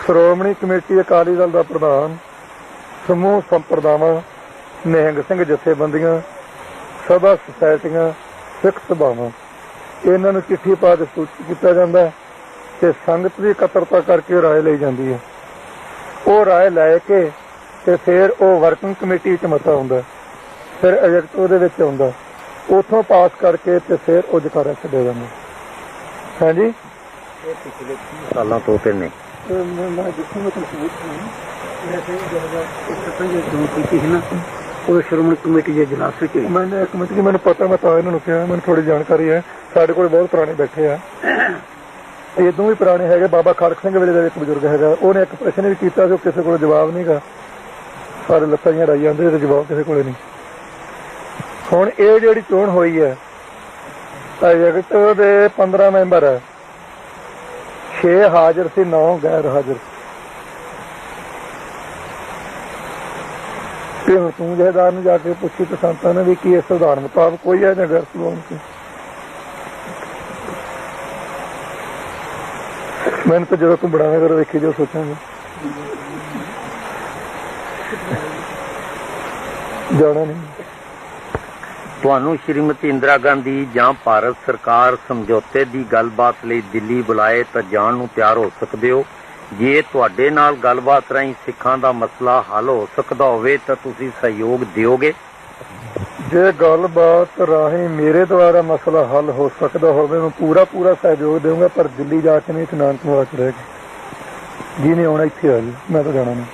ਸ਼੍ਰੋਮਣੀ ਕਮੇਟੀ ਅਕਾਲੀ ਦਲ ਦਾ ਪ੍ਰਧਾਨ, ਸਮੂਹ ਸੰਪਰਦਾਵਾਂ, ਨਿਹੰਗ ਸਿੰਘ ਜਥੇਬੰਦੀਆਂ, ਸਭਾ ਸੁਸਾਇਟੀਆਂ, ਸਿੱਖ ਸਭਾਵਾਂ, ਇਹਨਾਂ ਨੂੰ ਚਿੱਠੀ ਪਾ ਕੇ ਸੂਚਿਤ ਕੀਤਾ ਜਾਂਦਾ ਤੇ ਸੰਗਤ ਦੀ ਇਕੱਤਰਤਾ ਕਰਕੇ ਰਾਏ ਲਈ ਜਾਂਦੀ ਹੈ। ਉਹ ਰਾਏ ਲੈ ਕੇ ਤੇ ਫਿਰ ਉਹ ਵਰਕਿੰਗ ਕਮੇਟੀ 'ਚ ਮਤਾ ਹੁੰਦਾ, ਫਿਰ ਐਜੈਕਟ ਉਹਦੇ ਵਿੱਚ ਆਉਂਦਾ, ਉੱਥੋਂ ਪਾਸ ਕਰਕੇ ਤੇ ਫਿਰ ਉਹ ਜਕਾਰਾ ਛੱਡਿਆ ਜਾਂਦਾ। ਹਾਂਜੀ, ਇਹ ਪਿਛਲੇ 30 ਸਾਲਾਂ ਤੋਂ ਤੇ ਨਹੀਂ ਮੈਂ ਜਿੱਥੇ ਮੈਂ ਤੁਹਾਨੂੰ ਉਹ ਸ਼੍ਰੋਮਣੀ ਕਮੇਟੀ ਦੇ ਇਜਲਾਸ ਵਿੱਚ ਹੋਈ। मैंने एक मिनट की मैंने पता मैं तो इन्होंने कहा मैंने थोड़ी जानकारी है साढ़े कोल बहुत पुराने बैठे आ इदों भी पुराने है बाबा खड़क सिंह वेले का एक बजुर्ग है उन्हें एक प्रश्न भी किया जो किसी को जवाब नहीं गा सारे लत्तां जिहां राई जांदे जवाब किसी को नहीं। हुण ये जिहड़ी चोण होई है एग्ट दे 15 मैंबर है 6 हाजिर से 9 गैर हाजिर ਤੇ ਹੁਣ ਤੂੰ ਜਹੇਦਾਰ ਨੂੰ ਜਾ ਕੇ ਪੁੱਛੀ ਤੇ ਸੰਤਾਂ ਨੇ ਵੀ ਕੀ ਇਸ ਸੰਵਿਧਾਨ ਮੁਤਾਬਕ ਕੋਈ ਹੈ ਜਾਂ ਗੈਰ ਸਲੋਨ ਕੇ ਮੈਨੂੰ ਤਾਂ ਜਦੋਂ ਤੂੰ ਬਣਾਵੇਂ ਕਰੋ ਵੇਖੀ ਜੋ ਸੋਚਾਂਗੇ ਜਾਣਾ ਨਹੀਂ। ਤੁਹਾਨੂੰ ਸ਼੍ਰੀਮਤੀ ਇੰਦਰਾ ਗਾਂਧੀ ਜਾਂ ਭਾਰਤ ਸਰਕਾਰ ਸਮਝੌਤੇ ਦੀ ਗੱਲਬਾਤ ਲਈ ਦਿੱਲੀ ਬੁਲਾਏ ਤਾਂ ਜਾਣ ਨੂੰ ਤਿਆਰ ਹੋ ਸਕਦੇ ਹੋ। ਜੇ ਤੁਹਾਡੇ ਨਾਲ ਗੱਲਬਾਤ ਰਾਹੀਂ ਸਿੱਖਾਂ ਦਾ ਮਸਲਾ ਹੱਲ ਹੋ ਸਕਦਾ ਹੋਵੇ ਤਾਂ ਤੁਸੀਂ ਸਹਿਯੋਗ ਦਿਓਗੇ? ਜੇ ਗੱਲਬਾਤ ਰਾਹੀਂ ਮੇਰੇ ਦੁਆਰਾ ਮਸਲਾ ਹੱਲ ਹੋ ਸਕਦਾ ਹੋਵੇ ਮੈਂ ਪੂਰਾ ਸਹਿਯੋਗ ਦੇਵਾਂਗਾ ਪਰ ਦਿੱਲੀ ਜਾ ਕੇ ਨਹੀਂ ਇਤਨਾਨ ਨਿਵਾਸ ਰਹੇਗਾ ਜਿਹਨੇ ਆਉਣਾ ਇੱਥੇ ਆ ਜੀ ਮੈਂ ਤਾਂ ਜਾਣਾ ਨਹੀਂ।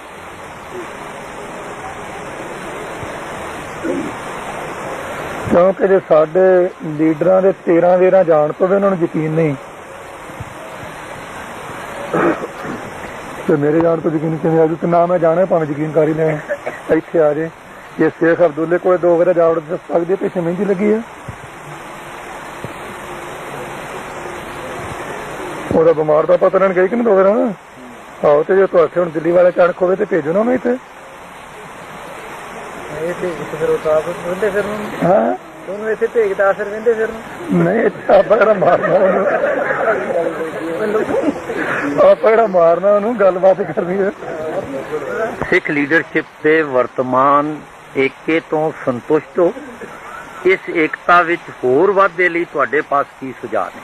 ਕਿਉਂਕਿ ਜੇ ਸਾਡੇ ਲੀਡਰਾਂ ਦੇ 13 ਜਾਣ ਤੋਂ ਵੀ ਉਹਨਾਂ ਨੂੰ ਯਕੀਨ ਨਹੀਂ ਤੇ ਮੇਰੇ ਜਾਣ ਤੋਂ ਯਕੀਨ ਕਿਵੇਂ ਆਜੂ ਤੇ ਨਾ ਮੈਂ ਜਾਣਾ ਭਾਵੇਂ ਯਕੀਨ ਕਰ ਹੀ ਲੈ ਇੱਥੇ ਆ ਜੇ ਇਹ ਸ਼ੇਖ ਅਬਦੁੱਲੇ ਕੋਲ 2 ਵਾਰ ਜਾਵੜ ਦੱਸ ਸਕਦੇ ਪਿੱਛੇ ਮਹਿੰਦੀ ਲੱਗੀ ਆ ਉਹਦਾ ਬਿਮਾਰ ਦਾ ਪਤਾ ਲੈਣ ਗਈ ਕਿ ਨਹੀਂ 2 ਵਾਰ ਆਹੋ ਤੇ ਜੇ ਤੁਹਾਡੇ ਹੁਣ ਦਿੱਲੀ ਵਾਲੇ ਚੜਕ ਹੋਵੇ ਤੇ ਭੇਜੋ ਨਾ ਮੈਂ ਇੱਥੇ ਹਾਂ ਉਹਨੂੰ ਇੱਥੇ ਭੇਜਦਾ ਫਿਰ ਕਹਿੰਦੇ ਫਿਰ ਨਹੀਂ ਇੱਥੇ ਆਪਾਂ ਕਿਹੜਾ ਮਾਰਨਾ ਉਹਨੂੰ ਆਪਾਂ ਕਿਹੜਾ ਮਾਰਨਾ ਉਹਨੂੰ ਗੱਲਬਾਤ ਕਰਨੀ ਹੈ। ਸਿੱਖ ਲੀਡਰਸ਼ਿਪ ਦੇ ਵਰਤਮਾਨ ਏਕੇ ਤੋਂ ਸੰਤੁਸ਼ਟ ਹੋ? ਇਸ ਏਕਤਾ ਵਿੱਚ ਹੋਰ ਵਾਧੇ ਲਈ ਤੁਹਾਡੇ ਪਾਸ ਕੀ ਸੁਝਾਅ ਨੇ?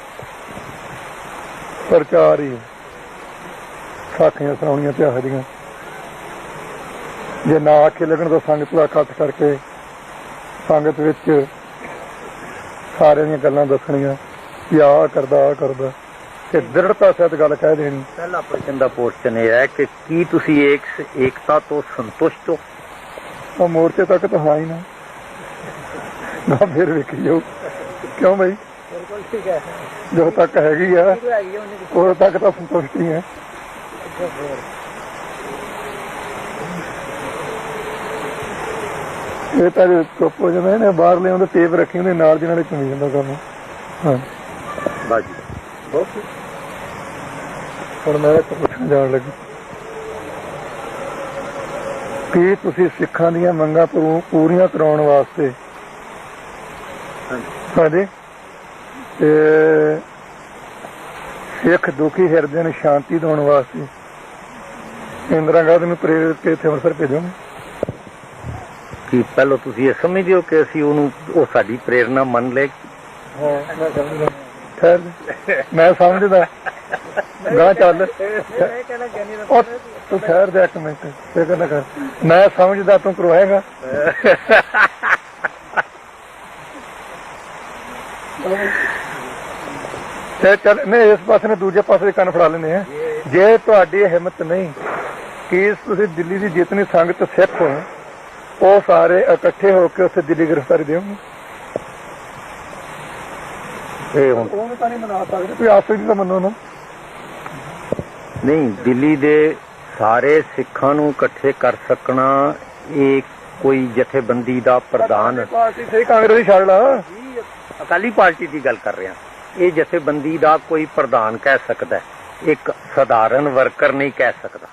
ਪ੍ਰਚਾਰ ਹੀ ਸਾਖੀਆਂ ਸੁਣਾਉਣੀਆਂ ਚਾਹੀਦੀਆਂ ਜੇ ਨਾ ਆਖੇ ਲੱਗਣ ਤਾਂ ਸੰਗਤ ਦਾ ਇਕੱਠ ਕਰਕੇ ਸੰਗਤ ਵਿੱਚ ਸਾਰਿਆਂ ਦੀਆਂ ਗੱਲਾਂ ਦੱਸਣੀਆਂ ਕਿ ਆਹ ਕਰਦਾ ਤੇ ਦ੍ਰਿੜਤਾ ਸਹਿਤ ਗੱਲ ਕਹਿ ਦੇਣੀ। ਪਹਿਲਾ ਪ੍ਰਸ਼ਨ ਦਾ ਪੋਰਸ਼ਨ ਇਹ ਹੈ ਕਿ ਕੀ ਤੁਸੀਂ ਏਕਤਾ ਤੋਂ ਸੰਤੁਸ਼ਟ ਹੋ? ਉਹ ਮੋਰਚੇ ਤੱਕ ਤਾਂ ਹਾਂ ਹੀ ਨਾ ਫਿਰ ਵੇਖੀ ਜਾਓ ਕਿਉਂ ਬਈ ਬਿਲਕੁਲ ਠੀਕ ਹੈ ਜਦੋਂ ਤੱਕ ਹੈਗੀ ਆ ਉਦੋਂ ਤੱਕ ਤਾਂ ਸੰਤੁਸ਼ਟ ਹੀ ਹੈ। ਇਹ ਤਾਂ ਚੁੱਪ ਹੋ ਜਾਂਦਾ ਇਹਨੇ ਬਾਹਰ ਲਿਆਉਂਦੇ ਟੇਪ ਰੱਖੀ ਉਹਦੇ ਨਾਲ ਜਿਹਨਾਂ ਨੇ ਚੁਣੀ ਜਾਂਦਾ ਕੰਮ। ਹਾਂ ਬਾਜੀ ਹੁਣ ਮੈਂ ਪੁੱਛਣ ਜਾਣ ਲੱਗੀ ਕੀ ਤੁਸੀਂ ਸਿੱਖਾਂ ਦੀਆਂ ਮੰਗਾਂ ਪੂਰੀਆਂ ਕਰਾਉਣ ਵਾਸਤੇ ਹਾਂਜੀ ਤੇ ਸਿੱਖ ਦੁਖੀ ਹਿਰਦੇ ਨੂੰ ਸ਼ਾਂਤੀ ਦੇਣ ਵਾਸਤੇ ਇੰਦਰਾ ਗਾਂਧੀ ਨੂੰ ਪ੍ਰੇਰਿਤ ਕੇ ਇੱਥੇ ਅੰਮ੍ਰਿਤਸਰ ਭੇਜੋਗੇ? ਕੀ ਪਹਿਲਾਂ ਤੁਸੀਂ ਇਹ ਸਮਝਦੇ ਹੋ ਕਿ ਅਸੀਂ ਉਹ ਸਾਡੀ ਪ੍ਰੇਰਨਾ ਮੰਨ ਲੈ? ਠਹਿਰ ਮੈਂ ਸਮਝਦਾ ਗਾਂ ਚੱਲ ਤੂੰ ਠਹਿਰ ਦੇ 1 ਮਿੰਟ ਫਿਕਰ ਨਾ ਕਰ ਮੈਂ ਸਮਝਦਾ ਤੂੰ ਕਰਵਾਏਗਾ। ਤੇ ਚੱਲ ਨਹੀਂ ਇਸ ਪਾਸੇ ਨੇ ਦੂਜੇ ਪਾਸੇ ਕੰਨ ਫੜਾ ਲੈਣੇ ਆ ਜੇ ਤੁਹਾਡੀ ਹਿੰਮਤ ਨਹੀਂ ਕਿ ਤੁਸੀਂ ਦਿੱਲੀ ਦੀ ਜਿਤਨੀ ਸੰਗਤ ਸਿੱਖ ਹੋ ਉਹ ਸਾਰੇ ਇਕੱਠੇ ਹੋ ਕੇ ਉੱਥੇ ਦਿੱਲੀ ਗ੍ਰਿਫਤਾਰੀ ਦੇਵੋਗੇ? ਇਹ ਹੁਣ ਉਹਨੂੰ ਤਾਂ ਨਹੀਂ ਮਨਾ ਸਕਦੇ ਤੁਸੀਂ ਆਪਸ ਦੀ ਤਾਂ ਮੰਨੋ ਨਾ। ਨਹੀਂ ਦਿੱਲੀ ਦੇ ਸਾਰੇ ਸਿੱਖਾਂ ਨੂੰ ਇਕੱਠੇ ਕਰ ਸਕਣਾ ਇਹ ਕੋਈ ਜਥੇਬੰਦੀ ਦਾ ਪ੍ਰਧਾਨ ਪਾਰਟੀ ਸਹੀ ਕਾਂਗਰਸ ਦੀ ਛੱਡ ਲਾ ਅਕਾਲੀ ਪਾਰਟੀ ਦੀ ਗੱਲ ਕਰ ਰਿਹਾ ਇਹ ਜਥੇਬੰਦੀ ਦਾ ਕੋਈ ਪ੍ਰਧਾਨ ਕਹਿ ਸਕਦਾ ਇੱਕ ਸਧਾਰਨ ਵਰਕਰ ਨਹੀਂ ਕਹਿ ਸਕਦਾ।